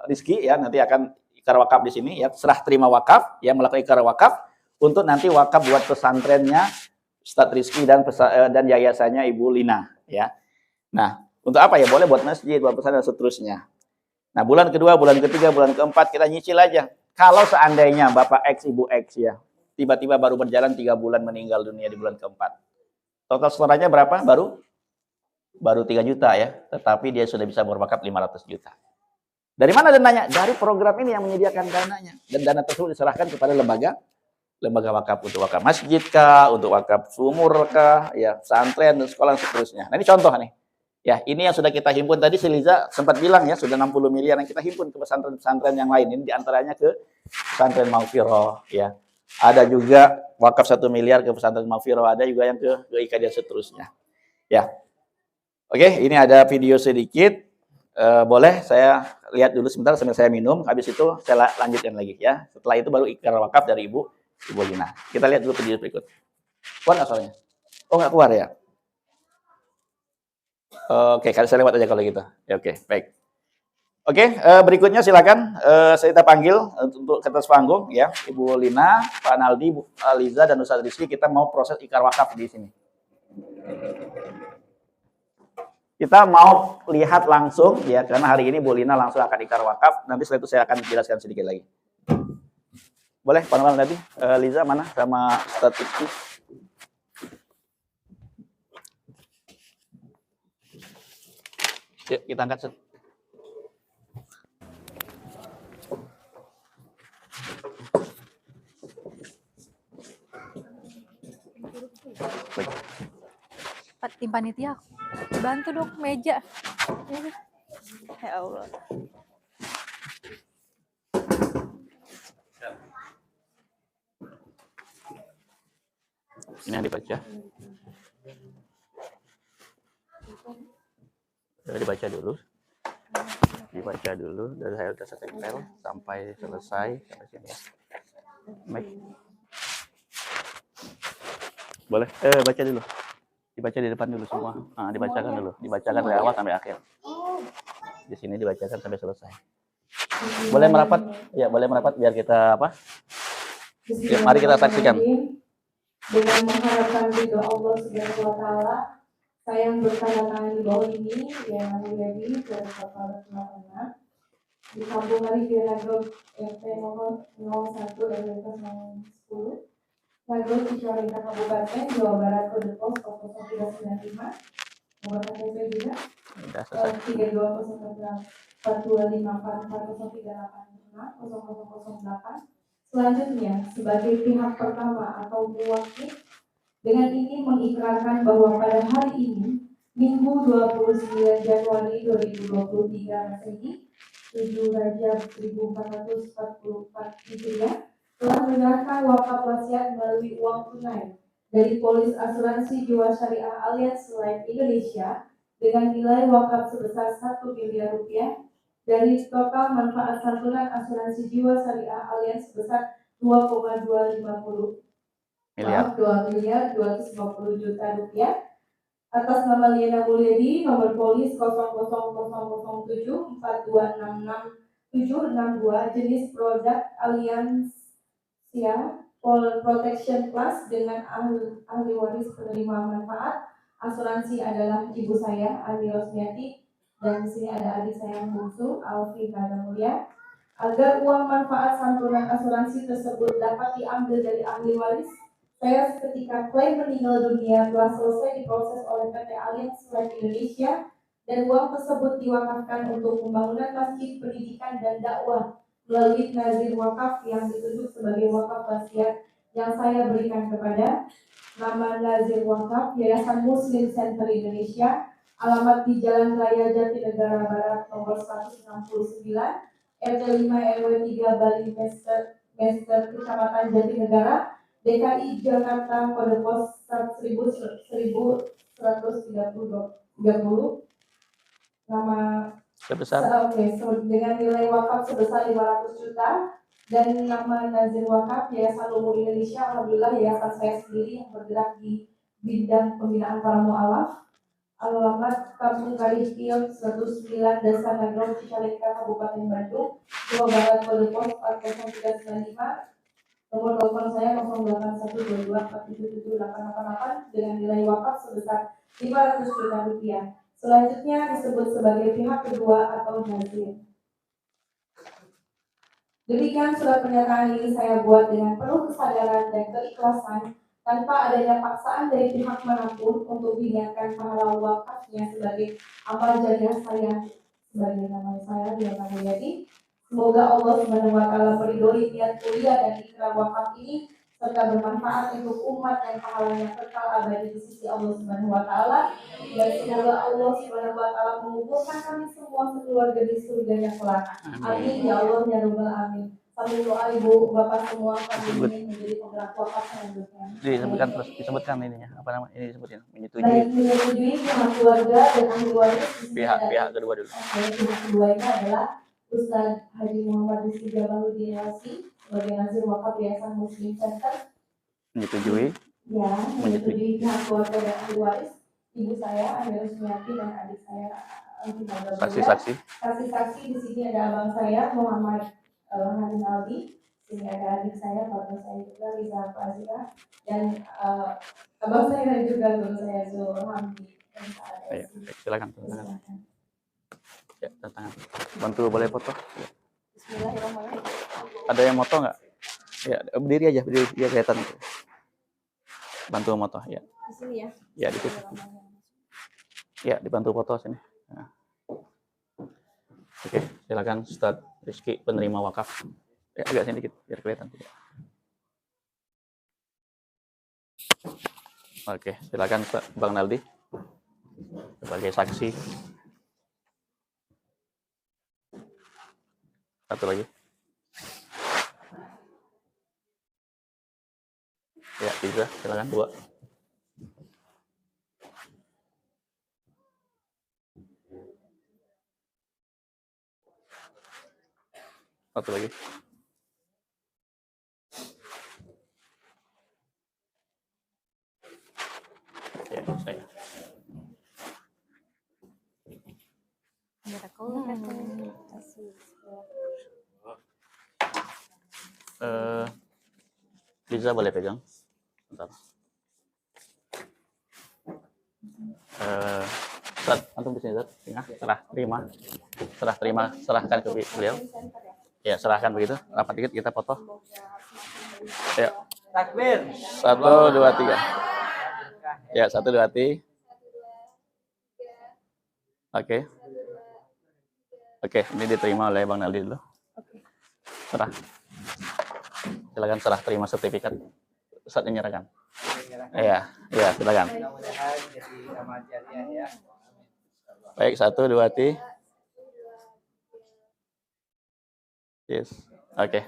Rizky ya nanti akan ikrar wakaf di sini ya serah terima wakaf ya melakukan ikrar wakaf untuk nanti wakaf buat pesantrennya Ustadz Rizky dan yayasannya Ibu Lina ya. Nah, untuk apa ya? Boleh buat masjid, buat pesantren dan seterusnya. Nah, bulan kedua, bulan ketiga, bulan keempat kita nyicil aja. Kalau seandainya Bapak X, Ibu X ya, tiba-tiba baru berjalan 3 bulan meninggal dunia di bulan keempat. Total setorannya berapa? Baru 3 juta ya, tetapi dia sudah bisa berwakaf 500 juta. Dari mana dananya? Dari program ini yang menyediakan dananya. Dan dana tersebut diserahkan kepada lembaga wakaf untuk wakaf masjid kah, untuk wakaf sumur kah, ya, pesantren dan sekolah dan seterusnya. Nah, ini contoh nih. Ya, ini yang sudah kita himpun tadi si Liza sempat bilang ya, sudah 60 miliar yang kita himpun ke pesantren-pesantren yang lain. Ini diantaranya ke pesantren Maghfirah ya. Ada juga wakaf 1 miliar ke pesantren Maghfirah, ada juga yang ke IK dan seterusnya. Ya. Oke, ini ada video sedikit. Boleh saya lihat dulu sebentar sambil saya minum, habis itu saya lanjutkan lagi ya. Setelah itu baru ikrar wakaf dari Ibu Lina. Kita lihat dulu video berikut. Keluar nggak suaranya? Oh, nggak keluar ya? Oke, kalau saya lewat aja kalau gitu. Ya, oke, baik. Oke, berikutnya silakan kita panggil untuk ke atas panggung ya, Ibu Lina, Pak Naldi, Bu Liza dan Ustadz Rizky. Kita mau proses ikrar wakaf di sini. Kita mau lihat langsung ya, karena hari ini Bu Lina langsung akan ikrar wakaf. Nanti setelah itu saya akan jelaskan sedikit lagi. Boleh, Pak Naldi, Liza mana sama Ustadz Rizky? Yuk, kita angkat. Pak tim panitia, bantu dong meja. Ya Allah. Ini yang dibaca. Dibaca dulu. Dari saya udah saya tempel sampai selesai sampai sini ya. Baik. Boleh baca dulu. Dibaca di depan dulu semua. Nah, dibacakan dulu. Dibacakan dari awal sampai akhir. Di sini dibacakan sampai selesai. Boleh merapat? Ya, boleh merapat biar kita apa? Ya, mari kita saksikan. Dengan mengharapkan ridho Allah Subhanahu wa taala, saya yang bertanda tangan di bawah ini yang menjadi dari Bapak Bapak disambung dari Diragam RT nomor 01 dan lintas nomor 10 Ragam Pemerintah Kabupaten Jawa Barat kode pos 0395 nomor KTP juga 3208 Selanjutnya, sebagai pihak pertama atau mewakili dengan ini mengikrarkan bahwa pada hari ini, Minggu 29 Januari 2023 Masehi, 7 Rajab 1444 Hijriah, telah menyerahkan wakaf wasiat melalui uang tunai dari polis asuransi jiwa syariah Allianz Life Indonesia dengan nilai wakaf sebesar 1 miliar rupiah dari total manfaat santunan asuransi jiwa syariah Allianz sebesar 2,250 miliar. 2 miliar 250 juta rupiah atas nama Liana Mulyadi nomor polis 00007 4266762 jenis produk Allianzia Protection Plus dengan ahli waris penerima manfaat asuransi adalah ibu saya Andi Rosmiati dan di sini ada adik saya yang bungsu Alfi Kadamulya agar uang manfaat santunan asuransi tersebut dapat diambil dari ahli waris. Saya ketika klaim meninggal dunia telah selesai diproses oleh PT Allianz Life Indonesia dan uang tersebut diwakafkan untuk pembangunan masjid, pendidikan dan dakwah melalui nazir wakaf yang ditunjuk sebagai wakaf wasiat yang saya berikan kepada nama nazir wakaf Yayasan Muslim Center Indonesia, alamat di Jalan Raya Jatinegara Barat nomor 169, RT 5 RW 3 Bali Mester Kecamatan Jatinegara, DKI Jakarta kode pos 1130 nama Sebesar dengan nilai wakaf sebesar 500 juta dan nama nazir wakaf Yayasan Umum Indonesia. Alhamdulillah yayasan saya sendiri yang bergerak di bidang pembinaan para mu'alaf Alamat Kampung Kalistion 109 Desa Nagron Cicalengka Kabupaten Bandung, Jawa Barat, kode pos 40395. Nomor telepon saya 081224777888 dengan nilai wakaf sebesar 500 juta rupiah. Selanjutnya disebut sebagai pihak kedua atau nazir. Demikian surat pernyataan ini saya buat dengan penuh kesadaran dan keikhlasan tanpa adanya paksaan dari pihak manapun untuk diniatkan pahala wakafnya sebagai amal jariah saya sebagai nama saya Diana Mulyadi. Semoga Allah SWT meridhoi niat kuliah dan ikrar wakaf ini serta bermanfaat untuk umat yang pahalanya kekal abadi di sisi Allah SWT, dan semoga Allah SWT mengumpulkan kami semua sekeluarga di surganya kelak. Amin ya Allah ya Rabbal alamin. Sambil doa ibu bapak semua kami ingin menjadi penggerak wakaf selanjutnya. Disebutkan terus, disebutkan ininya apa nama ini, disebutin menyetujui. Baik, menyetujui pihak keluarga dan ahli waris. Pihak kedua dulu. Pihak kedua ini adalah Ustadz Haji Muhammad Rizky Jamaluddin Wasi sebagai Nazir Wakaf Yayasan Muslim Center. Menyetujui. Ya, menyetujui pihak keluarga dan ahli waris. Ibu saya Andi Rusmiati dan adik saya Saksi-saksi. Saksi-saksi di sini ada abang saya Muhammad Hanin Aldi. Sini ada adik saya, bapak saya juga Riza Fazira, dan abang saya juga guru saya Zulhamdi. Ayo, silakan. Ya, tangan. Bantu boleh foto. Bismillahirrahmanirrahim. Ada yang moto nggak? Ya, berdiri aja, berdiri biar kelihatan. Bantu moto, ya. Di sini ya. Ya, di situ. Ya, dibantu foto sini. Nah. Oke, silakan Ustadz Rizky penerima wakaf. Ya, agak sini dikit biar kelihatan. Oke, silakan Bang Naldi sebagai saksi. Satu lagi. Ya, tiga, silakan dua. Satu lagi. Ya, saya. Liza boleh pegang. Bentar. Ustaz, antum di sini, Ustaz. Serah terima, serahkan ke beliau. Ya, serahkan begitu. Rapat dikit kita foto. Ya. Takbir. 1, 2, 3. Ya, 1, 2, 3. Oke. Oke, ini diterima oleh Bang Naldi dulu. Serah. Silakan serah terima sertifikat. Ustaz menyerahkan. Iya, silakan. Mudah-mudahan jadi amal jariah ya. Baik, 1, 2, 3. Yes. Oke.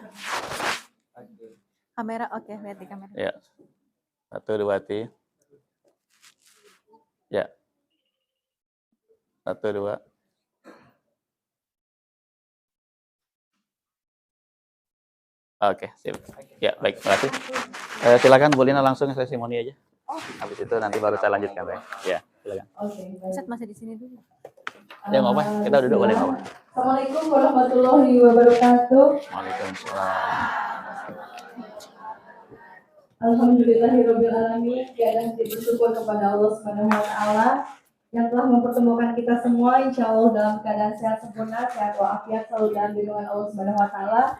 Kamera, oke, lihat di kamera. Ya. 1, 2, 3. Ya. 1, 2. Oke, sip. Ya, baik, terima kasih. Silakan Bu Lina langsung testimoni aja. Habis itu nanti baru saya lanjutkan, ya. Ya, silakan. Ustaz masih di sini dulu. Ya, nggak apa, kita duduk boleh nggak apa. Assalamualaikum warahmatullahi wabarakatuh. Waalaikumsalam. Alhamdulillahirabbil alamin. Tiada puji syukur kepada Allah Subhanahu wa taala yang telah mempertemukan kita semua insyaallah dalam keadaan sehat sempurna, sehat walafiat, selalu dalam lindungan Allah Subhanahu wa taala.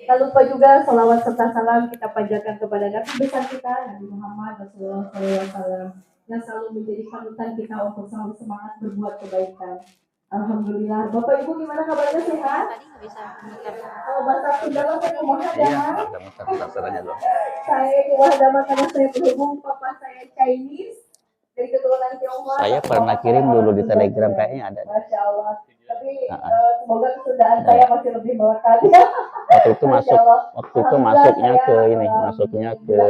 Tak lupa juga salawat serta salam kita panjatkan kepada Nabi besar kita Nabi Muhammad Rasulullah SAW yang selalu menjadi panutan kita untuk selalu semangat berbuat kebaikan. Alhamdulillah. Bapak Ibu gimana kabarnya, sehat? Tadi nggak bisa Kalau bahasa Sunda saya kumaha Iya, damang. serahnya dulu. Saya kumaha damang karena saya berhubung papa saya Chinese dari keturunan Tionghoa. Saya pernah kirim dulu di Telegram, kayaknya ada. Masya Allah. Tapi semoga kesundaan saya masih lebih melekat. Waktu itu masuknya ke ini, masuknya ke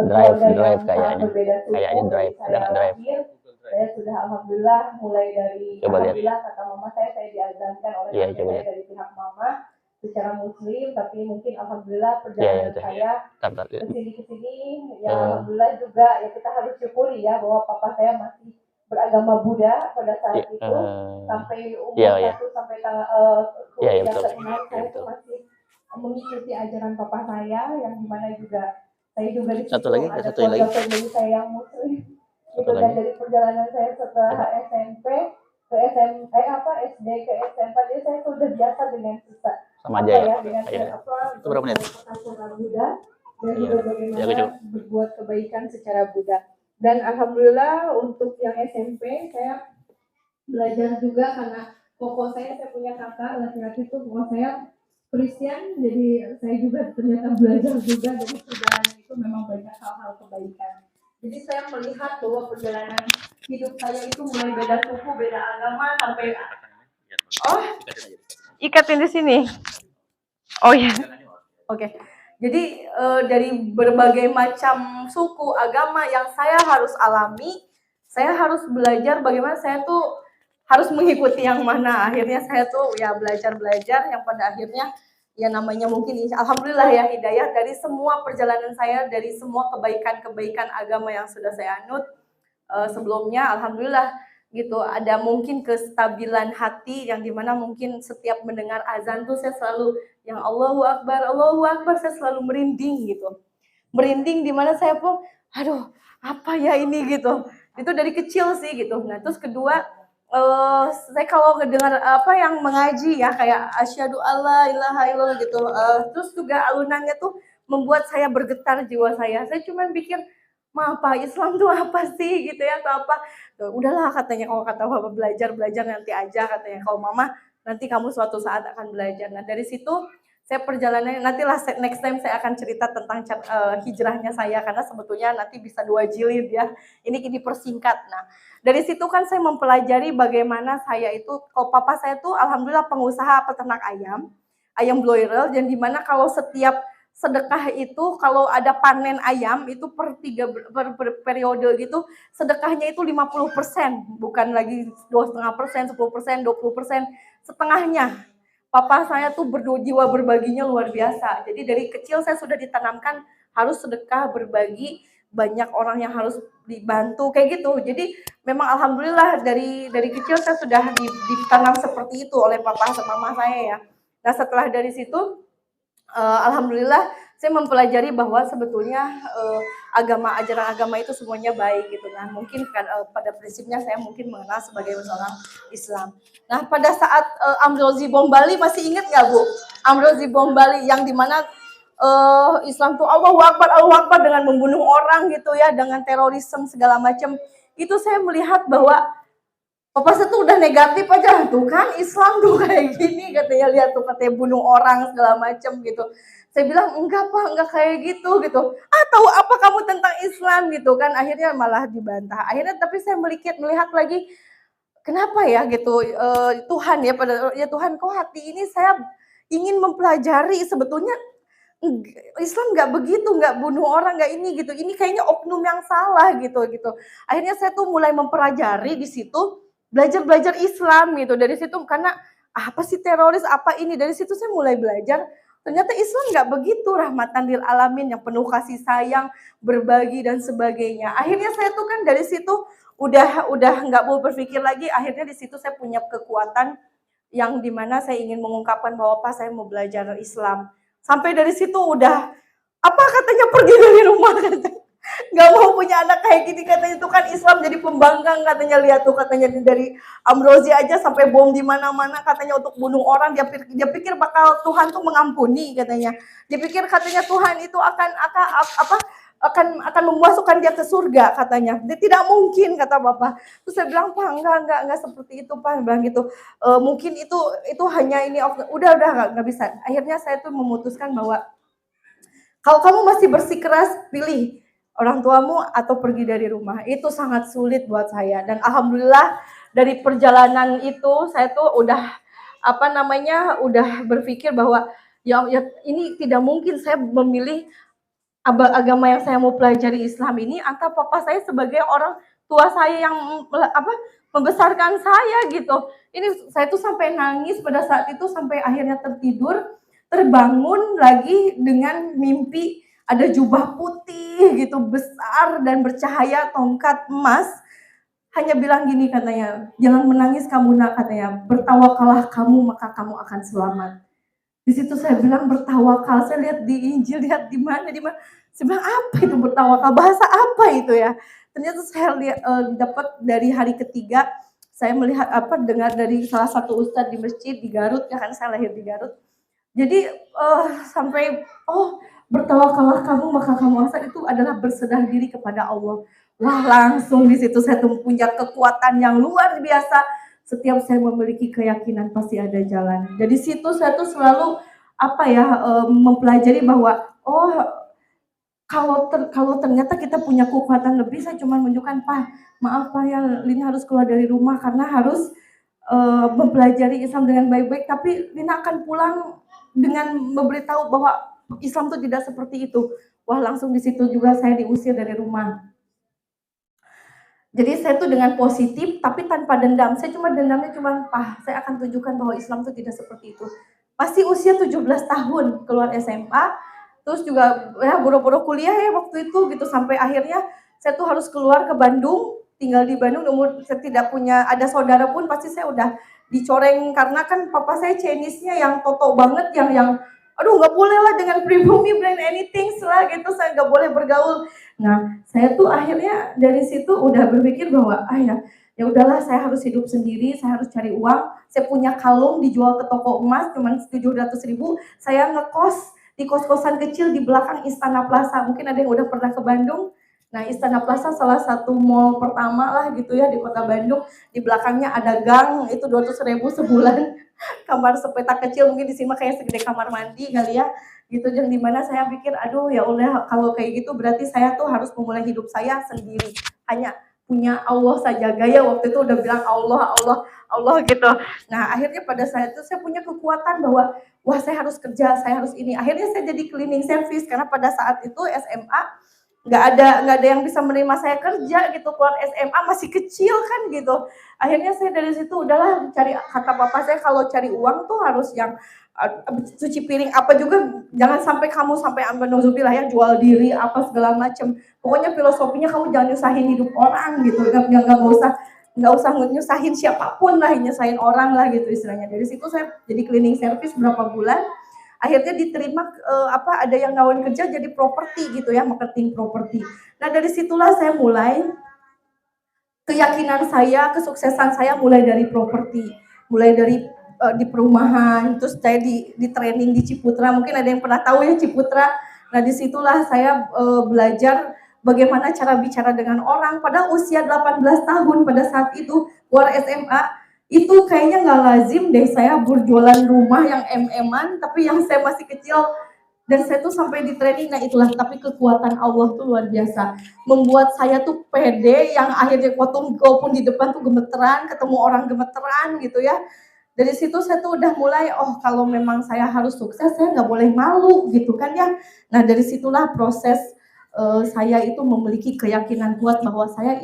drive kayaknya. Kayaknya drive, ada nggak drive? Saya sudah alhamdulillah mulai dari Coba lihat. alhamdulillah kata mama saya diazankan oleh Iya, ayah coba saya lihat. dari pihak mama secara muslim, tapi mungkin alhamdulillah perjalanan Iya. saya Bentar. kesini ya alhamdulillah juga ya kita harus syukuri ya bahwa papa saya masih beragama Buddha pada saat itu sampai umur 1 sampai kuliah betul. keenam saya tuh masih mengikuti ajaran papa saya yang dimana juga saya juga di situ Satu lagi, ada satu lagi. keluarga family saya yang muslim Satu itu dan lagi. dari perjalanan saya setelah SMP ke SD ke SMP jadi saya sudah biasa dengan kita Sama aja ya. dengan Itu berapa menit? secara Buddha dan Iya. juga Ya, bagaimana gitu. berbuat kebaikan secara Buddha. Dan alhamdulillah untuk yang SMP saya belajar juga karena koko saya punya kakak laki-laki itu koko saya Kristen, jadi saya juga ternyata belajar juga dari perjalanan itu memang banyak hal-hal kebaikan. Jadi saya melihat bahwa perjalanan hidup saya itu mulai beda suku, beda agama sampai ikatin di sini. Oh iya. Oke. Jadi dari berbagai macam suku, agama yang saya harus alami, saya harus belajar bagaimana saya tuh harus mengikuti yang mana. Akhirnya saya tuh ya belajar yang pada akhirnya ya namanya mungkin alhamdulillah ya hidayah dari semua perjalanan saya, dari semua kebaikan-kebaikan agama yang sudah saya anut sebelumnya, alhamdulillah gitu. Ada mungkin kestabilan hati yang dimana mungkin setiap mendengar azan tuh saya selalu yang Allahu Akbar, saya selalu merinding gitu. Merinding di mana saya pun, aduh, apa ya ini gitu. Itu dari kecil sih gitu. Nah, terus kedua, saya kalau mendengar apa yang mengaji ya kayak asyhadu alla ilaha illallah gitu. Terus juga alunannya tuh membuat saya bergetar jiwa saya. Saya cuma pikir, "Ma, apa Islam tuh apa sih?" gitu ya atau apa. Udahlah katanya kalau kata Bapak belajar nanti aja katanya. Kalau Mama nanti kamu suatu saat akan belajar. Nah dari situ saya perjalanannya nantilah next time saya akan cerita tentang hijrahnya saya karena sebetulnya nanti bisa 2 jilid ya. Ini dipersingkat. Nah dari situ kan saya mempelajari bagaimana saya itu, kalau papa saya tuh alhamdulillah pengusaha peternak ayam broiler, dan dimana kalau setiap sedekah itu kalau ada panen ayam itu per periode gitu sedekahnya itu 50%, bukan lagi 2,5%, 10%, 20%, setengahnya. Papa saya tuh jiwa berbaginya luar biasa. Jadi dari kecil saya sudah ditanamkan harus sedekah, berbagi, banyak orang yang harus dibantu kayak gitu. Jadi memang alhamdulillah dari kecil saya sudah ditanam seperti itu oleh papa sama mama saya ya. Nah setelah dari situ alhamdulillah saya mempelajari bahwa sebetulnya ajaran agama itu semuanya baik gitu. Nah mungkin kan pada prinsipnya saya mungkin mengenal sebagai seorang Islam. Nah pada saat Amrozi Bom Bali, masih ingat nggak Bu? Amrozi Bom Bali yang dimana Islam tuh Allahu Akbar dengan membunuh orang gitu ya, dengan terorisme segala macam. Itu saya melihat bahwa papa saya tuh udah negatif aja tuh kan Islam tuh kayak gini katanya, lihat tuh katanya bunuh orang segala macam gitu. Saya bilang enggak Pak, enggak kayak gitu. Tahu apa kamu tentang Islam gitu kan, akhirnya malah dibantah. Akhirnya tapi saya melihat lagi kenapa ya gitu, Tuhan ya Tuhan kok hati ini saya ingin mempelajari sebetulnya Islam nggak begitu, nggak bunuh orang, nggak ini gitu. Ini kayaknya oknum yang salah gitu. Akhirnya saya tuh mulai mempelajari di situ, belajar Islam gitu. Dari situ karena apa sih teroris, apa ini, dari situ saya mulai belajar. Ternyata Islam nggak begitu, rahmatan lil alamin yang penuh kasih sayang, berbagi dan sebagainya. Akhirnya saya tuh kan dari situ udah nggak mau berpikir lagi. Akhirnya di situ saya punya kekuatan yang dimana saya ingin mengungkapkan bahwa Pak saya mau belajar Islam. Sampai dari situ udah apa katanya pergi dari rumah katanya. Nggak mau punya anak kayak gini katanya, itu kan Islam jadi pembangkang katanya, lihat tuh katanya dari Amrozi aja sampai bom di mana-mana katanya untuk bunuh orang, dia pikir bakal Tuhan tuh mengampuni katanya. Dia pikir katanya Tuhan itu akan memasukkan dia ke surga katanya. Dia tidak mungkin kata Bapak. Terus saya bilang Pak enggak seperti itu Pak, bilang gitu. Mungkin itu hanya ini udah nggak bisa. Akhirnya saya tuh memutuskan bahwa kalau kamu masih bersikeras pilih orang tuamu atau pergi dari rumah. Itu sangat sulit buat saya, dan alhamdulillah dari perjalanan itu saya tuh udah udah berpikir bahwa ya ini tidak mungkin saya memilih agama yang saya mau pelajari Islam ini antara papa saya sebagai orang tua saya yang membesarkan saya gitu. Ini saya tuh sampai nangis pada saat itu, sampai akhirnya terbangun lagi dengan mimpi ada jubah putih gitu besar dan bercahaya tongkat emas. hanya bilang gini katanya, jangan menangis kamu nak katanya, bertawakallah kamu maka kamu akan selamat. Di situ saya bilang bertawakal, saya lihat di Injil, lihat di mana, saya bilang apa itu bertawakal, bahasa apa itu ya? Ternyata saya lihat dapat dari hari ketiga, saya melihat dengar dari salah satu ustadz di masjid di Garut, ya kan saya lahir di Garut. Jadi sampai bertawakallah kamu maka kamu itu adalah berserah diri kepada Allah. Wah, langsung di situ saya tuh punya kekuatan yang luar biasa. Setiap saya memiliki keyakinan pasti ada jalan. Dari situ saya tuh selalu mempelajari bahwa kalau ternyata kita punya kekuatan lebih, saya cuma menunjukkan, Pak, maaf Pak ya, Lina harus keluar dari rumah karena harus mempelajari Islam dengan baik-baik. Tapi Lina akan pulang dengan memberitahu bahwa Islam itu tidak seperti itu. Wah, langsung di situ juga saya diusir dari rumah. Jadi saya tuh dengan positif tapi tanpa dendam. Saya dendamnya Pak, saya akan tunjukkan bahwa Islam itu tidak seperti itu. Masih usia 17 tahun keluar SMA, terus juga ya boro-boro kuliah ya waktu itu gitu, sampai akhirnya saya tuh harus keluar ke Bandung, tinggal di Bandung, saya tidak punya ada saudara pun pasti saya udah dicoreng karena kan papa saya Chinese-nya yang toto banget, yang aduh nggak boleh lah dengan pribumi brand anything lah gitu, saya nggak boleh bergaul. Nah, saya tuh akhirnya dari situ udah berpikir bahwa ya udahlah, saya harus hidup sendiri, saya harus cari uang. Saya punya kalung dijual ke toko emas cuman 700.000. Saya ngekos di kos-kosan kecil di belakang Istana Plaza. Mungkin ada yang udah pernah ke Bandung. Nah, Istana Plaza salah satu mall pertama lah gitu ya di kota Bandung. Di belakangnya ada gang, itu 200.000 sebulan. Kamar sepeta kecil, mungkin di sini kayak segede kamar mandi kali ya. Gitu, yang dimana saya pikir, aduh ya udah kalau kayak gitu berarti saya tuh harus memulai hidup saya sendiri. Hanya punya Allah saja. Gaya waktu itu udah bilang Allah gitu. Nah, akhirnya pada saat itu saya punya kekuatan bahwa wah, saya harus kerja, saya harus ini. Akhirnya saya jadi cleaning service karena pada saat itu SMA nggak ada yang bisa menerima saya kerja gitu, keluar SMA masih kecil kan gitu. Akhirnya saya dari situ udahlah cari, kata papa saya kalau cari uang tuh harus yang cuci piring apa juga, jangan sampai kamu sampai ambil ya jual diri apa segala macam. Pokoknya filosofinya kamu jangan nyusahin hidup orang gitu, nggak usah nyusahin siapapun lah, nyusahin orang lah gitu istilahnya. Dari situ saya jadi cleaning service berapa bulan. Akhirnya diterima ada yang nawarin kerja jadi properti gitu ya, marketing properti. Nah, dari situlah saya mulai keyakinan saya, kesuksesan saya mulai dari properti, mulai dari di perumahan, terus saya di training di Ciputra. Mungkin ada yang pernah tahu ya Ciputra. Nah, disitulah saya belajar bagaimana cara bicara dengan orang pada usia 18 tahun pada saat itu keluar SMA. Itu kayaknya nggak lazim deh saya berjualan rumah yang MM-an, tapi yang saya masih kecil dan saya tuh sampai di training. Nah itulah, tapi kekuatan Allah tuh luar biasa, membuat saya tuh pede, yang akhirnya walaupun di depan tuh gemeteran, ketemu orang gemeteran gitu ya. Dari situ saya tuh udah mulai, kalau memang saya harus sukses, saya nggak boleh malu gitu kan ya. Nah dari situlah proses saya itu memiliki keyakinan kuat bahwa saya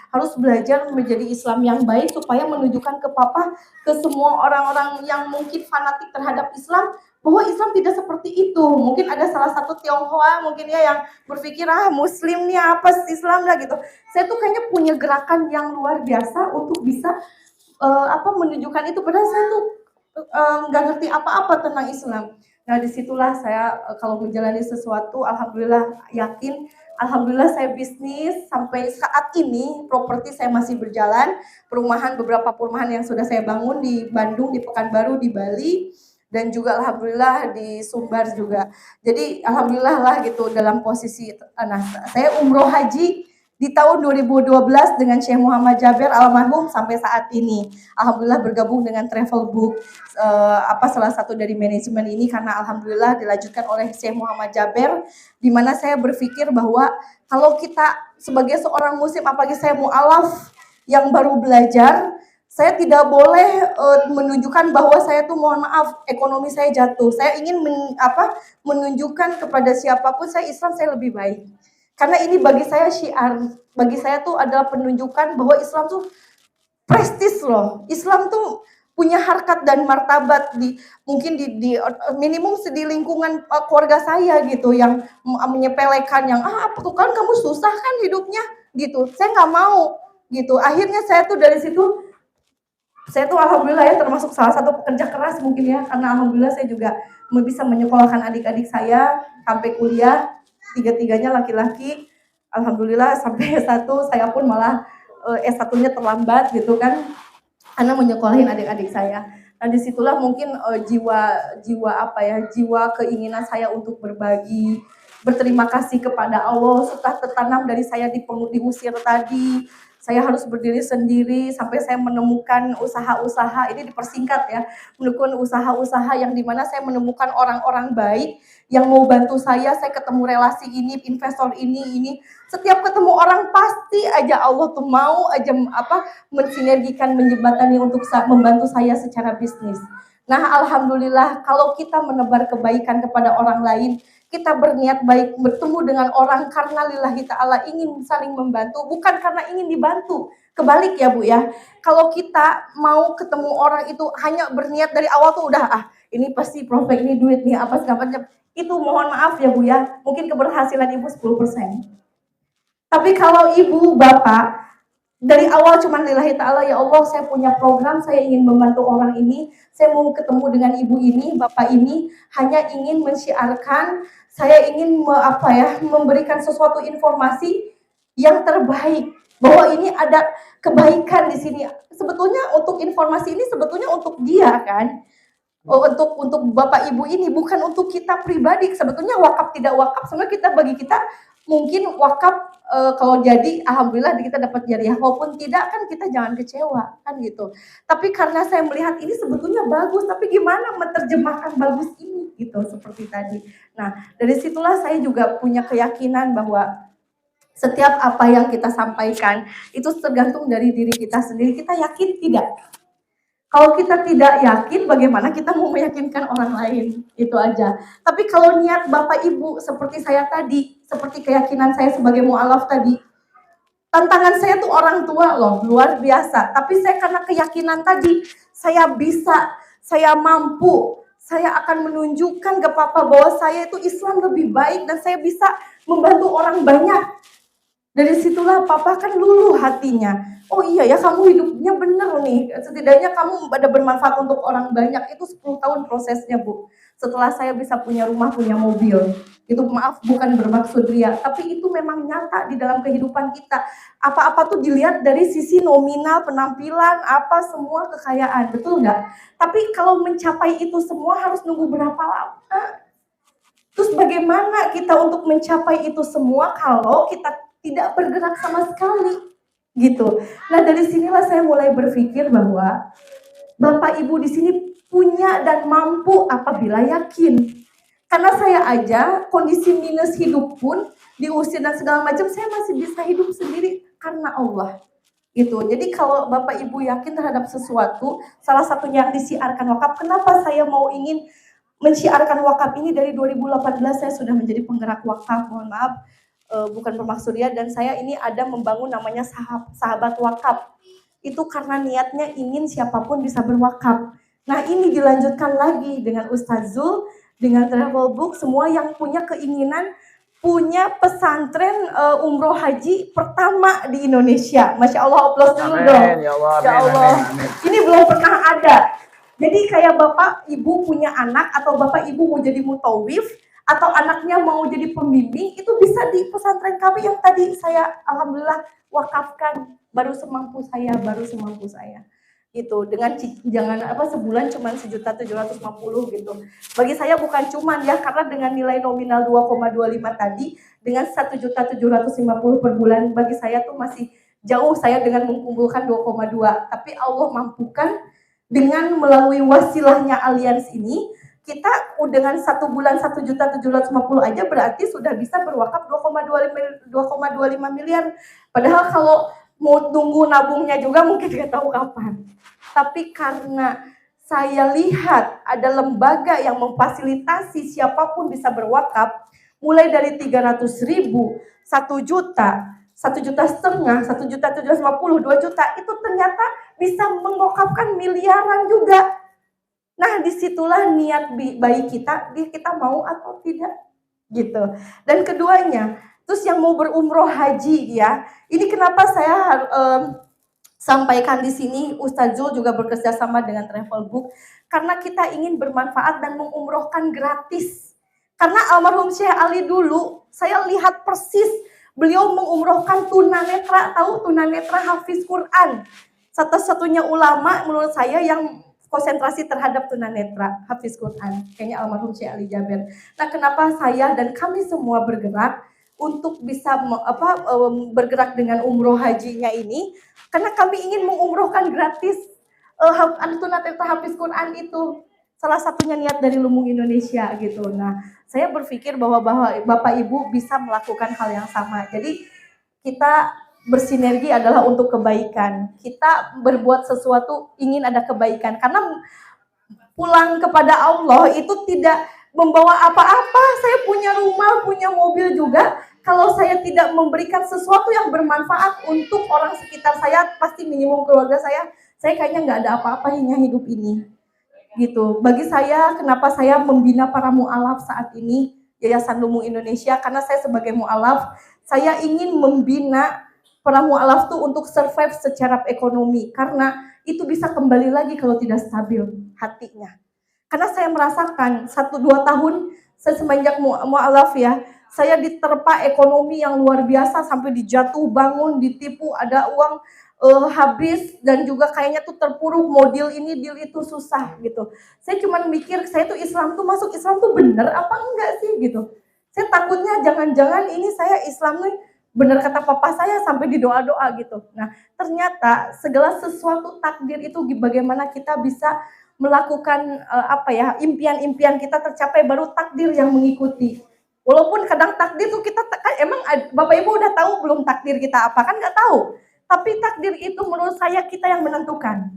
harus belajar menjadi Islam yang baik supaya menunjukkan ke papa, ke semua orang-orang yang mungkin fanatik terhadap Islam, bahwa Islam tidak seperti itu. Mungkin ada salah satu Tionghoa mungkin ya yang berpikir Muslim nih apa Islam lah gitu. Saya tuh kayaknya punya gerakan yang luar biasa untuk bisa menunjukkan itu, padahal saya tuh nggak ngerti apa-apa tentang Islam. Nah disitulah saya kalau menjalani sesuatu, alhamdulillah yakin, alhamdulillah saya bisnis sampai saat ini, properti saya masih berjalan, beberapa perumahan yang sudah saya bangun di Bandung, di Pekanbaru, di Bali, dan juga alhamdulillah di Sumbar juga. Jadi alhamdulillah lah gitu dalam posisi, saya umroh haji di tahun 2012 dengan Syekh Muhammad Jaber almarhum sampai saat ini. Alhamdulillah bergabung dengan Travel Book, salah satu dari manajemen ini, karena alhamdulillah dilanjutkan oleh Syekh Muhammad Jaber, di mana saya berpikir bahwa kalau kita sebagai seorang muslim, apalagi saya mu'alaf yang baru belajar, saya tidak boleh menunjukkan bahwa saya tuh mohon maaf ekonomi saya jatuh. Saya ingin menunjukkan kepada siapapun saya Islam, saya lebih baik. Karena ini bagi saya syiar, bagi saya tuh adalah penunjukan bahwa Islam tuh prestis loh. Islam tuh punya harkat dan martabat mungkin di minimum di lingkungan keluarga saya gitu, yang menyepelekan, yang apa tuh kan kamu susah kan hidupnya, gitu. Saya nggak mau gitu. Akhirnya saya tuh dari situ, saya tuh alhamdulillah ya termasuk salah satu pekerja keras mungkin ya, karena alhamdulillah saya juga bisa menyekolahkan adik-adik saya sampai kuliah, tiga-tiganya laki-laki. Alhamdulillah sampai S1, saya pun malah S1-nya terlambat gitu kan, karena menyekolahin adik-adik saya. Nah disitulah mungkin jiwa keinginan saya untuk berbagi, berterima kasih kepada Allah sudah tertanam dari saya diusir tadi. Saya harus berdiri sendiri sampai saya menemukan usaha-usaha, ini dipersingkat ya, menemukan usaha-usaha yang dimana saya menemukan orang-orang baik yang mau bantu saya ketemu relasi ini, investor ini. Setiap ketemu orang pasti aja Allah tuh mau aja mensinergikan, menjembatani untuk membantu saya secara bisnis. Nah alhamdulillah kalau kita menebar kebaikan kepada orang lain, kita berniat baik bertemu dengan orang karena lillahi ta'ala ingin saling membantu, bukan karena ingin dibantu. Kebalik ya Bu ya, kalau kita mau ketemu orang itu hanya berniat dari awal tuh udah ini pasti profit, ini duit nih apa segala macam, itu mohon maaf ya Bu ya, mungkin keberhasilan Ibu 10%. Tapi kalau Ibu Bapak dari awal cuma lillahi ta'ala, ya Allah saya punya program, saya ingin membantu orang ini, saya mau ketemu dengan ibu ini, bapak ini, hanya ingin mensyiarkan, saya ingin memberikan sesuatu informasi yang terbaik, bahwa ini ada kebaikan di sini. Sebetulnya untuk informasi ini sebetulnya untuk dia kan, untuk bapak ibu ini, bukan untuk kita pribadi. Sebetulnya wakaf tidak wakaf, sebenarnya bagi kita mungkin wakaf kalau jadi alhamdulillah kita dapat jariah, walaupun tidak kan kita jangan kecewa kan gitu. Tapi karena saya melihat ini sebetulnya bagus, tapi gimana menerjemahkan bagus ini gitu seperti tadi. Nah dari situlah saya juga punya keyakinan bahwa setiap apa yang kita sampaikan itu tergantung dari diri kita sendiri. Kita yakin tidak? Kalau kita tidak yakin, bagaimana kita mau meyakinkan orang lain? Itu aja. Tapi kalau niat Bapak Ibu seperti saya tadi, seperti keyakinan saya sebagai mu'alaf tadi, tantangan saya tuh orang tua loh, luar biasa. Tapi saya karena keyakinan tadi, saya bisa, saya mampu, saya akan menunjukkan ke Papa bahwa saya itu Islam lebih baik dan saya bisa membantu orang banyak. Dari situlah Papa kan luluh hatinya. Oh iya ya, kamu hidupnya bener nih, setidaknya kamu ada bermanfaat untuk orang banyak. Itu 10 tahun prosesnya Bu. Setelah saya bisa punya rumah, punya mobil. Itu maaf bukan bermaksud ria, tapi itu memang nyata di dalam kehidupan kita. Apa-apa tuh dilihat dari sisi nominal, penampilan, apa semua kekayaan, betul nggak? Tapi kalau mencapai itu semua harus nunggu berapa lama? Terus bagaimana kita untuk mencapai itu semua kalau kita tidak bergerak sama sekali? Gitu. Nah dari sinilah saya mulai berpikir bahwa Bapak Ibu di sini punya dan mampu apabila yakin. Karena saya aja kondisi minus hidup pun diusir dan segala macam, saya masih bisa hidup sendiri karena Allah. Gitu. Jadi kalau Bapak Ibu yakin terhadap sesuatu, salah satunya yang disiarkan wakaf. Kenapa saya mau ingin mensyiarkan wakaf ini? Dari 2018 saya sudah menjadi penggerak wakaf. Mohon maaf. Bukan bermaksud ya, dan saya ini ada membangun namanya sahabat wakaf. Itu karena niatnya ingin siapapun bisa berwakaf. Nah ini dilanjutkan lagi dengan Ustaz Zul, dengan Travel Book, semua yang punya keinginan punya pesantren umroh haji pertama di Indonesia. Masya Allah, aplaus dulu dong. Ya Allah, ya Allah. Ini belum pernah ada. Jadi kayak Bapak Ibu punya anak atau Bapak Ibu mau jadi mutawif, atau anaknya mau jadi pembimbing, itu bisa di pesantren kami yang tadi saya alhamdulillah wakafkan, baru semampu saya gitu, dengan jangan sebulan cuma 1.750.000 gitu. Bagi saya bukan cuman ya, karena dengan nilai nominal 2,25 tadi dengan 1.750.000 per bulan, bagi saya tuh masih jauh saya dengan mengumpulkan 2,2, tapi Allah mampukan dengan melalui wasilahnya Allianz ini. Kita dengan 1 bulan 1.750.000 aja berarti sudah bisa berwakaf 2,25 miliar. Padahal kalau mau tunggu nabungnya juga mungkin nggak tahu kapan. Tapi karena saya lihat ada lembaga yang memfasilitasi siapapun bisa berwakaf, mulai dari 300.000, 1 juta, 1,5 juta, 1.750.000, 2 juta, itu ternyata bisa mengwakafkan miliaran juga. Nah disitulah niat baik kita mau atau tidak gitu. Dan keduanya, terus yang mau berumroh haji ya. Ini kenapa saya sampaikan di sini, Ustaz Zul juga bekerja sama dengan Travelbook karena kita ingin bermanfaat dan mengumrohkan gratis. Karena almarhum Syekh Ali dulu, saya lihat persis beliau mengumrohkan tunanetra, tahu tunanetra hafiz Quran. Satu-satunya ulama menurut saya yang konsentrasi terhadap tunanetra hafiz Quran, kayaknya almarhum Syekh Ali Jaber. Nah, kenapa saya dan kami semua bergerak untuk bisa bergerak dengan umroh hajinya ini? Karena kami ingin mengumrohkan gratis tunanetra hafiz Quran itu. Salah satunya niat dari Lumbung Indonesia gitu. Nah, saya berpikir bahwa Bapak Ibu bisa melakukan hal yang sama. Jadi kita bersinergi adalah untuk kebaikan. Kita berbuat sesuatu ingin ada kebaikan. Karena pulang kepada Allah itu tidak membawa apa-apa. Saya punya rumah, punya mobil juga. Kalau saya tidak memberikan sesuatu yang bermanfaat untuk orang sekitar saya, pasti minimum keluarga saya kayaknya nggak ada apa-apanya hidup ini. Gitu. Bagi saya, kenapa saya membina para mu'alaf saat ini, Yayasan Lumbung Indonesia, karena saya sebagai mu'alaf, saya ingin membina para mu'alaf tuh untuk survive secara ekonomi, karena itu bisa kembali lagi kalau tidak stabil hatinya. Karena saya merasakan 1-2 tahun saya semenjak mu'alaf ya, saya diterpa ekonomi yang luar biasa sampai dijatuh bangun, ditipu, ada uang habis dan juga kayaknya tuh terpuruk, mau deal ini deal itu susah gitu. Saya cuma mikir saya tuh Islam tuh masuk Islam tuh bener apa enggak sih gitu. Saya takutnya jangan-jangan ini saya Islam nih bener kata papa saya sampai di doa-doa gitu. Nah, ternyata segala sesuatu takdir itu bagaimana kita bisa melakukan impian-impian kita tercapai, baru takdir yang mengikuti. Walaupun kadang takdir tuh kita emang Bapak Ibu udah tahu belum takdir kita apa, kan nggak tahu. Tapi takdir itu menurut saya kita yang menentukan.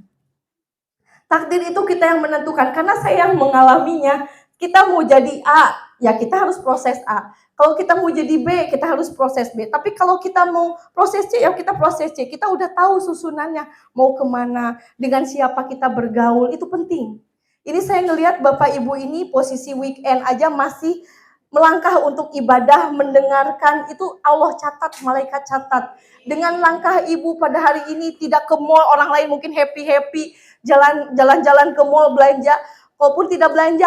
Takdir itu kita yang menentukan, karena saya yang mengalaminya. Kita mau jadi A, ya kita harus proses A. Kalau kita mau jadi B, kita harus proses B. Tapi kalau kita mau proses C, ya kita proses C. Kita udah tahu susunannya, mau kemana, dengan siapa kita bergaul, itu penting. Ini saya ngelihat Bapak Ibu ini posisi weekend aja masih melangkah untuk ibadah, mendengarkan, itu Allah catat, malaikat catat. Dengan langkah ibu pada hari ini tidak ke mall, orang lain mungkin happy-happy, jalan-jalan ke mall belanja, walaupun tidak belanja,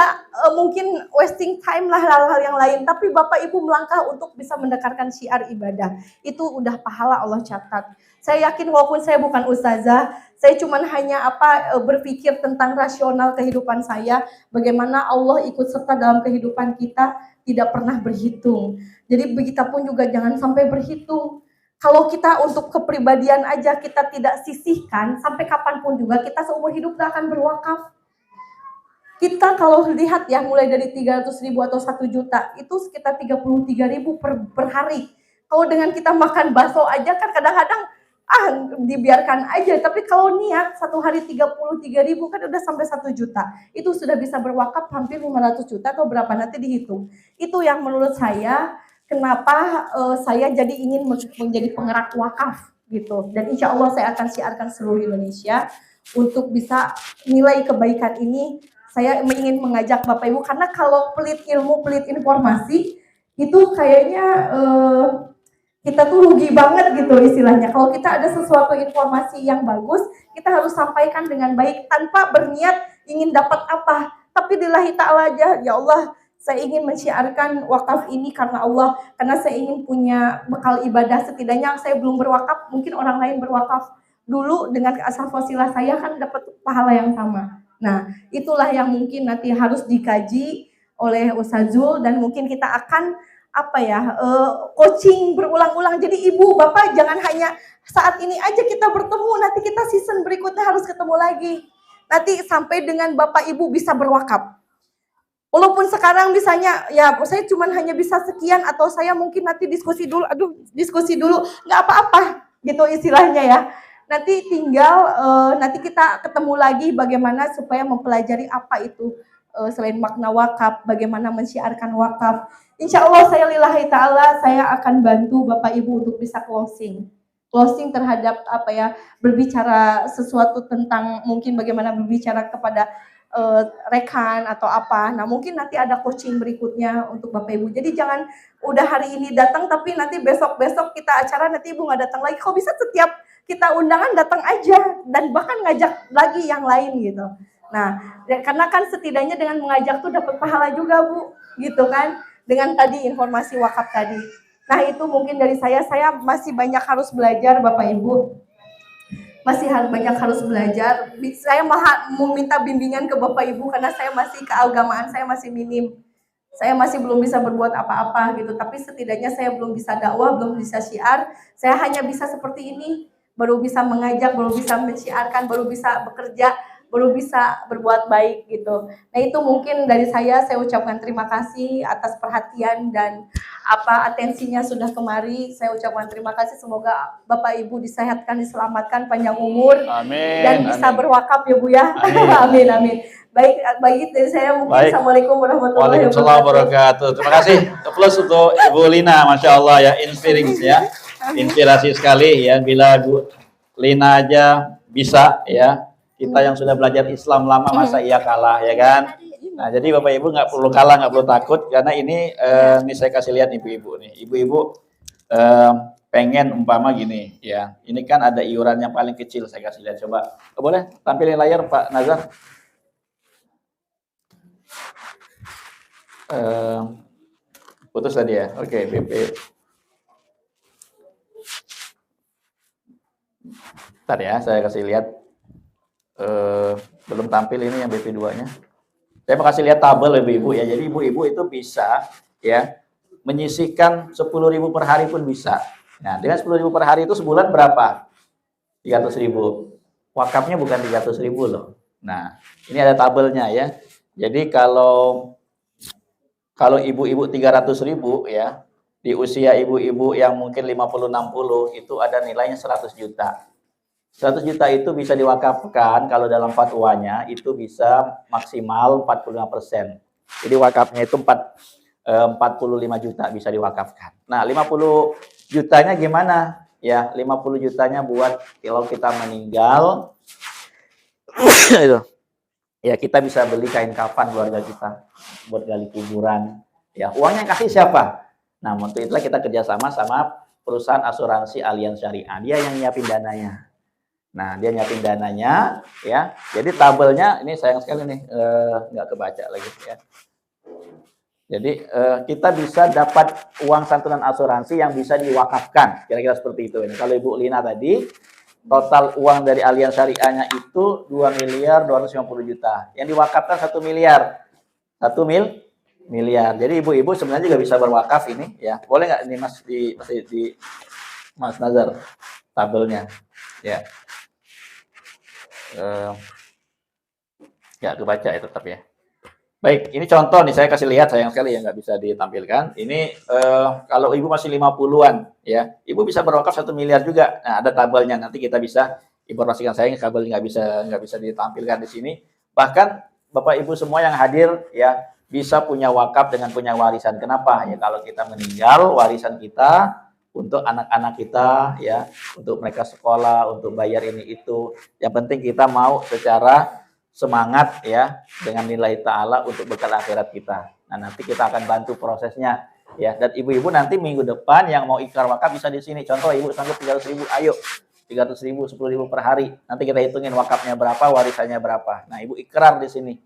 mungkin wasting time lah hal-hal yang lain. Tapi Bapak Ibu melangkah untuk bisa mendekatkan syiar ibadah. Itu udah pahala Allah catat. Saya yakin walaupun saya bukan ustazah, saya cuma hanya berpikir tentang rasional kehidupan saya, bagaimana Allah ikut serta dalam kehidupan kita, tidak pernah berhitung. Jadi begitupun juga jangan sampai berhitung. Kalau kita untuk kepribadian aja kita tidak sisihkan, sampai kapanpun juga kita seumur hidup gak akan berwakaf. Kita kalau lihat ya mulai dari 300.000 atau 1 juta, itu sekitar 33.000 per hari. Kalau dengan kita makan bakso aja kan kadang-kadang dibiarkan aja, tapi kalau niat 1 hari 33.000 kan udah sampai 1 juta. Itu sudah bisa berwakaf hampir 500 juta atau berapa nanti dihitung. Itu yang menurut saya kenapa saya jadi ingin menjadi penggerak wakaf gitu. Dan insya Allah saya akan siarkan seluruh Indonesia untuk bisa nilai kebaikan ini. Saya ingin mengajak Bapak Ibu, karena kalau pelit ilmu, pelit informasi itu kayaknya kita tuh rugi banget gitu istilahnya. Kalau kita ada sesuatu informasi yang bagus, kita harus sampaikan dengan baik tanpa berniat ingin dapat apa. Tapi lillahi ta'ala aja, ya Allah, saya ingin mensyiarkan wakaf ini karena Allah, karena saya ingin punya bekal ibadah. Setidaknya saya belum berwakaf, mungkin orang lain berwakaf dulu dengan asal wasilah saya kan dapat pahala yang sama. Nah, itulah yang mungkin nanti harus dikaji oleh Ustaz Zul, dan mungkin kita akan coaching berulang-ulang. Jadi ibu, bapak jangan hanya saat ini aja kita bertemu, nanti kita season berikutnya harus ketemu lagi. Nanti sampai dengan bapak ibu bisa berwakaf. Walaupun sekarang misalnya ya saya cuma hanya bisa sekian, atau saya mungkin nanti diskusi dulu, nggak apa-apa gitu istilahnya ya. Nanti tinggal nanti kita ketemu lagi bagaimana supaya mempelajari apa itu selain makna wakaf, bagaimana mensyiarkan wakaf. Insya Allah saya lillahi ta'ala saya akan bantu Bapak Ibu untuk bisa closing terhadap berbicara sesuatu tentang mungkin bagaimana berbicara kepada rekan atau apa. Nah, mungkin nanti ada coaching berikutnya untuk Bapak Ibu. Jadi jangan udah hari ini datang tapi nanti besok-besok kita acara nanti Ibu nggak datang lagi. Kok bisa setiap kita undangan datang aja dan bahkan ngajak lagi yang lain gitu. Nah, karena kan setidaknya dengan mengajak tuh dapat pahala juga Bu, gitu kan. Dengan tadi informasi wakaf tadi. Nah, itu mungkin dari saya masih banyak harus belajar Bapak Ibu. Masih banyak harus belajar. Saya mau minta bimbingan ke Bapak Ibu karena saya masih keagamaan saya masih minim. Saya masih belum bisa berbuat apa-apa gitu, tapi setidaknya saya belum bisa dakwah, belum bisa syiar. Saya hanya bisa seperti ini, baru bisa mengajak, baru bisa mensyiarkan, baru bisa bekerja, baru bisa berbuat baik gitu. Nah, itu mungkin dari saya ucapkan terima kasih atas perhatian dan atensinya sudah kemari. Saya ucapkan terima kasih, semoga Bapak Ibu disehatkan, diselamatkan, panjang umur, Amin. dan bisa amin. berwakaf ya Bu ya. Amin. Amin, amin. Baik dari saya mungkin. Baik. Assalamualaikum warahmatullahi Waalaikumsalam wabarakatuh. wabarakatuh. Terima kasih. Plus untuk Ibu Lina, Masya Allah ya, inspiring ya. Inspirasi sekali ya, bila Bu Lina aja bisa ya. Kita yang sudah belajar Islam lama masa iya kalah ya kan. Nah, jadi Bapak Ibu nggak perlu kalah, nggak perlu takut karena ini saya kasih lihat ibu-ibu nih. Ibu-ibu pengen umpama gini ya. Ini kan ada iuran yang paling kecil, saya kasih lihat coba. Boleh tampilin layar Pak Nazar? Putus tadi ya. Oke, BP. Bentar ya, saya kasih lihat. Belum tampil ini yang BP2-nya. Saya mau kasih lihat tabel ibu-ibu ya. Jadi ibu-ibu itu bisa ya menyisihkan 10.000 per hari pun bisa. Nah, dengan 10.000 per hari itu sebulan berapa? 300.000. Wakafnya bukan 300.000 loh. Nah, ini ada tabelnya ya. Jadi kalau ibu-ibu 300.000 ya, di usia ibu-ibu yang mungkin 50-60 itu ada nilainya 100 juta. 100 juta itu bisa diwakafkan kalau dalam fatwanya itu bisa maksimal 45%. Jadi wakafnya itu 45 juta bisa diwakafkan. Nah, 50 jutanya gimana? Ya, 50 jutanya buat kalau kita meninggal itu. Ya, kita bisa beli kain kafan keluarga kita buat gali kuburan. Ya, uangnya kasih siapa? Nah, untuk itulah kita kerjasama sama perusahaan asuransi Allianz Syariah. Dia yang nyiapin dananya. Nah, dia nyiapin dananya, ya. Jadi tabelnya ini sayang sekali nih, nggak kebaca lagi, ya. Jadi kita bisa dapat uang santunan asuransi yang bisa diwakafkan, kira-kira seperti itu. Ini kalau Ibu Lina tadi, total uang dari Allianz Syariahnya itu 2.250 juta. Yang diwakafkan 1 miliar, 1 miliar. Jadi ibu-ibu sebenarnya juga bisa berwakaf ini, ya. Boleh nggak ini Mas di Mas Nazar tabelnya, ya. Nggak kebaca ya tetap ya. Baik, ini contoh nih saya kasih lihat, sayang sekali ya nggak bisa ditampilkan. Ini kalau ibu masih 50-an ya, ibu bisa berwakaf 1 miliar juga. Nah, ada tabelnya, nanti kita bisa informasikan. Saya kabel nggak bisa ditampilkan di sini. Bahkan Bapak Ibu semua yang hadir ya bisa punya wakaf dengan punya warisan. Kenapa? Ya kalau kita meninggal, warisan kita untuk anak-anak kita ya, untuk mereka sekolah, untuk bayar ini itu. Yang penting kita mau secara semangat ya dengan nilai ta'ala untuk bekal akhirat kita. Nah, nanti kita akan bantu prosesnya ya. Dan ibu-ibu nanti minggu depan yang mau ikrar wakaf bisa di sini. Contoh ibu sanggup 300.000, ayo 300.000, 10.000 per hari. Nanti kita hitungin wakafnya berapa, warisannya berapa. Nah, ibu ikrar di sini.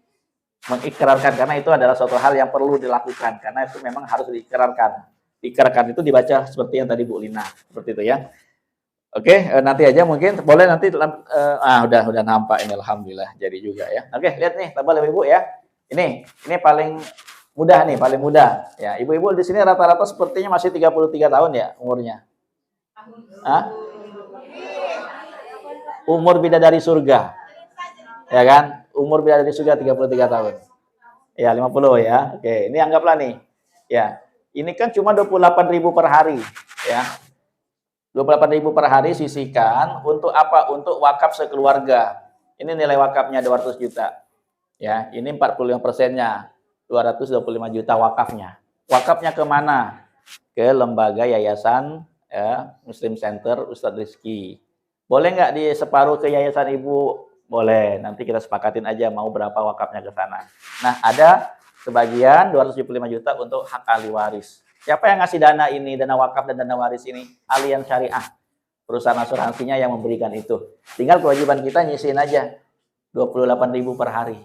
Mengikrarkan karena itu adalah suatu hal yang perlu dilakukan karena itu memang harus diikrarkan. Ikrarkan itu dibaca seperti yang tadi Bu Lina, seperti itu ya. Oke, nanti aja mungkin boleh nanti udah nampak ini alhamdulillah jadi juga ya. Oke, lihat nih tabel Ibu ya. Ini paling mudah nih, paling mudah ya. Ibu-ibu di sini rata-rata sepertinya masih 33 tahun ya umurnya. Hah? Umur bidadari surga. Ya kan? Umur bidadari surga 33 tahun. Ya, 50 ya. Oke, ini anggaplah nih. Ya. Ini kan cuma 28.000 per hari ya. 28.000 per hari sisihkan untuk apa? Untuk wakaf sekeluarga. Ini nilai wakafnya 200 juta. Ya, ini 45%-nya. 225 juta wakafnya. Wakafnya kemana? Ke lembaga yayasan ya, Muslim Center Ustadz Rizki. Boleh nggak di separuh ke yayasan Ibu Boleh, nanti kita sepakatin aja mau berapa wakafnya ke sana. Nah, ada sebagian 275 juta untuk hak ahli waris. Siapa yang ngasih dana ini, dana wakaf dan dana waris ini? Allianz Syariah. Perusahaan asuransinya yang memberikan itu. Tinggal kewajiban kita nyisihin aja 28.000 per hari.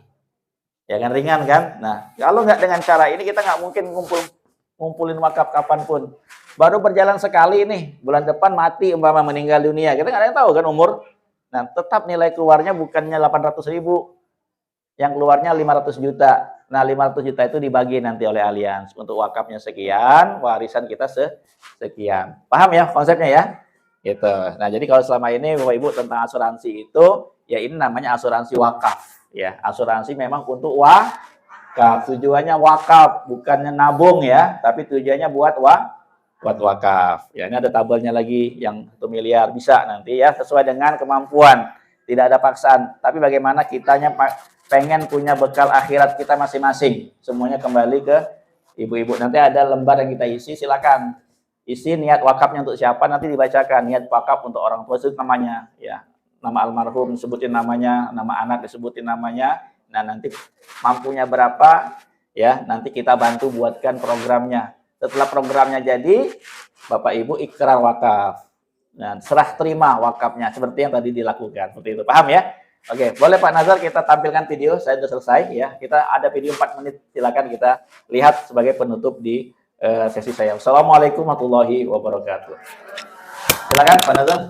Ya kan, ringan kan? Nah, kalau nggak dengan cara ini kita nggak mungkin ngumpulin wakaf kapanpun. Baru berjalan sekali nih, bulan depan mati umpama meninggal dunia. Kita nggak ada yang tahu kan umur. Nah, tetap nilai keluarnya bukannya 800.000, yang keluarnya 500 juta. Nah, 500 juta itu dibagi nanti oleh Allianz. Untuk wakafnya sekian, warisan kita sekian. Paham ya konsepnya ya? Gitu. Nah, jadi kalau selama ini Bapak Ibu tentang asuransi itu, ya ini namanya asuransi wakaf. Ya, asuransi memang untuk wakaf. Tujuannya wakaf, bukannya nabung ya, tapi tujuannya buat wakaf. Ya, ini ada tabelnya lagi yang 1 miliar bisa nanti ya, sesuai dengan kemampuan. Tidak ada paksaan. Tapi bagaimana kitanya pengen punya bekal akhirat kita masing-masing. Semuanya kembali ke ibu-ibu. Nanti ada lembar yang kita isi, silakan. Isi niat wakafnya untuk siapa, nanti dibacakan. Niat wakaf untuk orang tua, sebut namanya. Ya, nama almarhum, sebutin namanya. Nama anak disebutin namanya. Nah, nanti mampunya berapa, ya nanti kita bantu buatkan programnya. Setelah programnya jadi, Bapak Ibu ikrar wakaf. Nah, serah terima wakafnya seperti yang tadi dilakukan. Seperti itu. Paham ya? Oke, boleh Pak Nazar kita tampilkan video. Saya sudah selesai ya. Kita ada video 4 menit. Silakan kita lihat sebagai penutup di sesi saya. Assalamualaikum warahmatullahi wabarakatuh. Silakan Pak Nazar.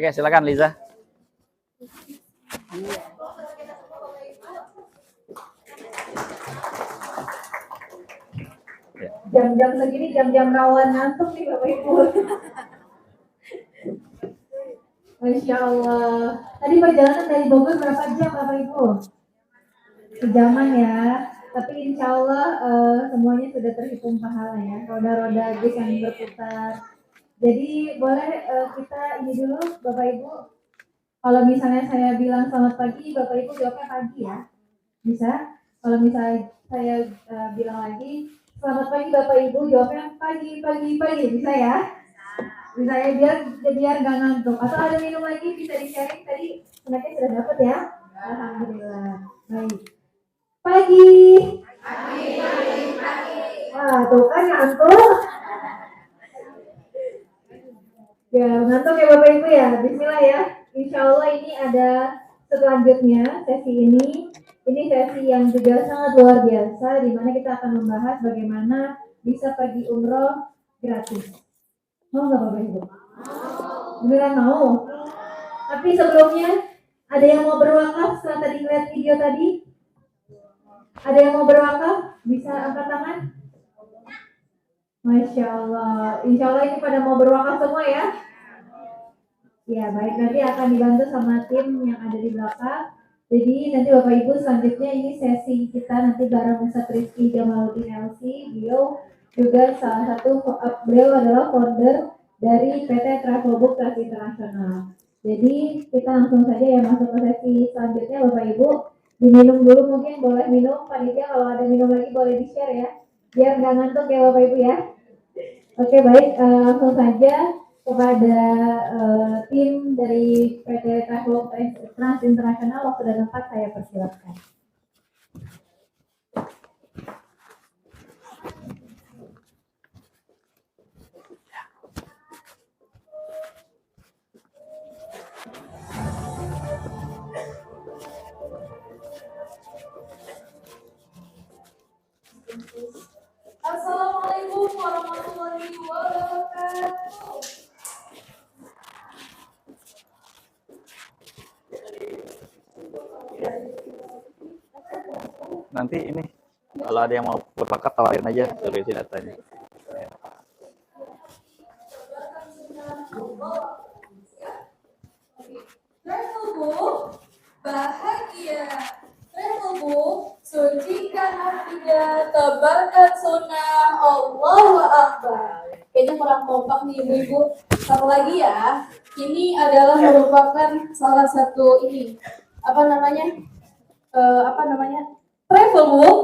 Oke, silakan Liza. Jam-jam segini jam-jam rawan ngantuk nih Bapak Ibu. Masya Allah. Tadi perjalanan dari Bogor berapa jam Bapak Ibu? Sejaman ya. Tapi insya Allah semuanya sudah terhitung pahala ya. Roda-roda bis yang berputar. Jadi boleh kita ini dulu Bapak Ibu. Kalau misalnya saya bilang selamat pagi, Bapak Ibu jawabnya pagi ya. Bisa? Kalau misalnya saya bilang lagi selamat pagi Bapak Ibu, jawabnya pagi. Bisa ya? Bisa ya, biar nggak ngantuk. Atau ada minum lagi bisa di-sharing tadi. Snacknya sudah dapat ya? Alhamdulillah. Baik. Pagi. Wah, tuh kan ngantuk. Ya, ngantuk ya Bapak Ibu ya. Bismillah ya. Insya Allah ini ada selanjutnya sesi ini. Ini sesi yang juga sangat luar biasa, di mana kita akan membahas bagaimana bisa pergi umroh gratis. Mau nggak Bapak Ibu? Beneran mau? Tapi sebelumnya, ada yang mau berwakaf setelah tadi lihat video tadi? Ada yang mau berwakaf? Bisa angkat tangan? Masya Allah. Insya Allah ini pada mau berwakaf semua ya? Ya baik, nanti akan dibantu sama tim yang ada di belakang. Jadi nanti Bapak Ibu selanjutnya ini sesi kita nanti bareng Ustadz Rizky Jamaluddin LC. Beliau juga salah satu, beliau adalah founder dari PT Travelbook Trans International. Jadi kita langsung saja ya masuk ke sesi selanjutnya Bapak Ibu. Diminum dulu mungkin, boleh minum. Panitia kalau ada minum lagi boleh di-share ya. Biar nggak ngantuk ya Bapak Ibu ya. Oke baik, langsung saja kepada tim dari PT Travelbook Trans International. Waktu dan tempat saya persilakan. Assalamualaikum warahmatullahi wabarakatuh. Nanti ini kalau ada yang mau berbakat tawarin aja dari datanya. Travelbook bahagia. Travelbook sucikan hatinya, tebarkan sunnah. Allahu Akbar. Kayaknya kurang kompak nih ibu-ibu. Satu lagi ya. Ini adalah merupakan salah satu ini apa namanya? Travelbook